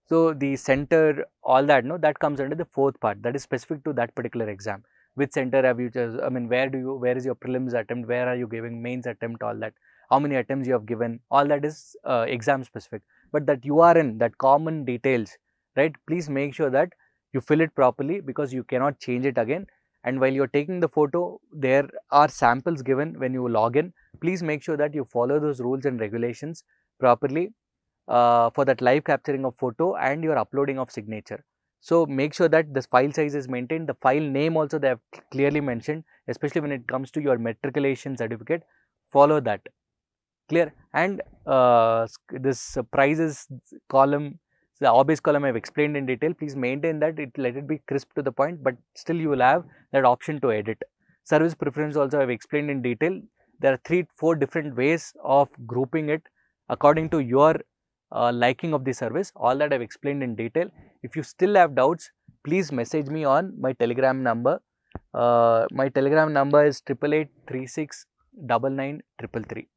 So the center, all that, no, that comes under the fourth part, that is specific to that particular exam. Which center have you chosen? I mean, where is your prelims attempt? Where are you giving mains attempt? All that. How many attempts you have given? All that is exam specific. But that URN, that common details, right? Please make sure that you fill it properly, because you cannot change it again. And while you're taking the photo, there are samples given when you log in. Please make sure that you follow those rules and regulations properly for that live capturing of photo and your uploading of signature. So make sure that this file size is maintained. The file name also they have clearly mentioned, especially when it comes to your matriculation certificate. Follow that. Clear? And this prices column, the obvious column I have explained in detail. Please maintain that, let it be crisp to the point, but still you will have that option to edit. Service preference also I have explained in detail. There are 3-4 different ways of grouping it according to your liking of the service. All that I have explained in detail. If you still have doubts, please message me on my Telegram number. My Telegram number is 8886999333.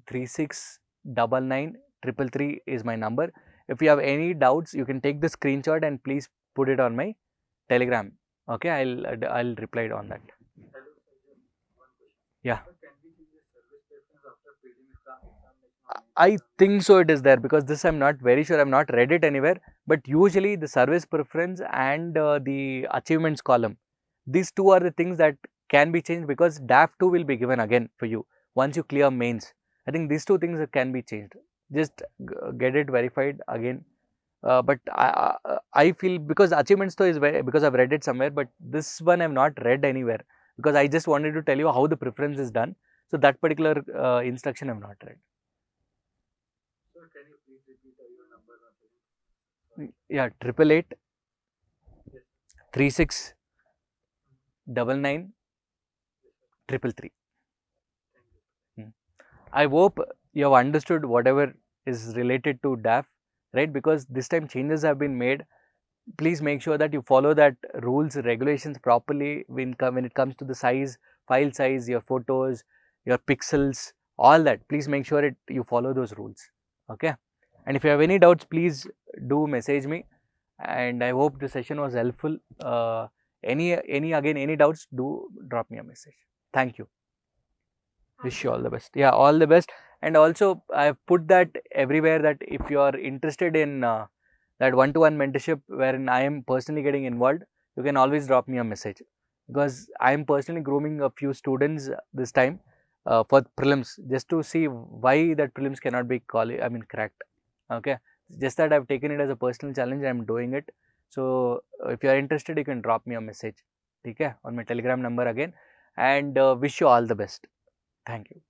8886999333 is my number. If you have any doubts, you can take the screenshot and please put it on my Telegram. Okay, I'll reply on that. Yeah. I think so, it is there, because this I'm not very sure, I've not read it anywhere, but usually the service preference and the achievements column, these two are the things that can be changed, because DAF 2 will be given again for you once you clear mains. I think these two things can be changed. Just get it verified again. But I feel, because achievements though is because I've read it somewhere, but this one I've not read anywhere, because I just wanted to tell you how the preference is done. So that particular instruction I've not read. Can you please repeat your number? Yeah, 8886999333. I hope you have understood whatever is related to DAF, right? Because this time changes have been made. Please make sure that you follow that rules, regulations properly when it comes to the size, file size, your photos, your pixels, all that. Please make sure you follow those rules. Okay? And if you have any doubts, please do message me. And I hope the session was helpful. Any doubts, do drop me a message. Thank you. Wish you all the best. Yeah, all the best. And also, I have put that everywhere, that if you are interested in that one-to-one mentorship wherein I am personally getting involved, you can always drop me a message. because I am personally grooming a few students this time for prelims, just to see why that prelims cannot be cracked. Okay, just that I've taken it as a personal challenge. I'm doing it. So if you are interested, you can drop me a message. Okay, on my Telegram number again, and wish you all the best. Thank you.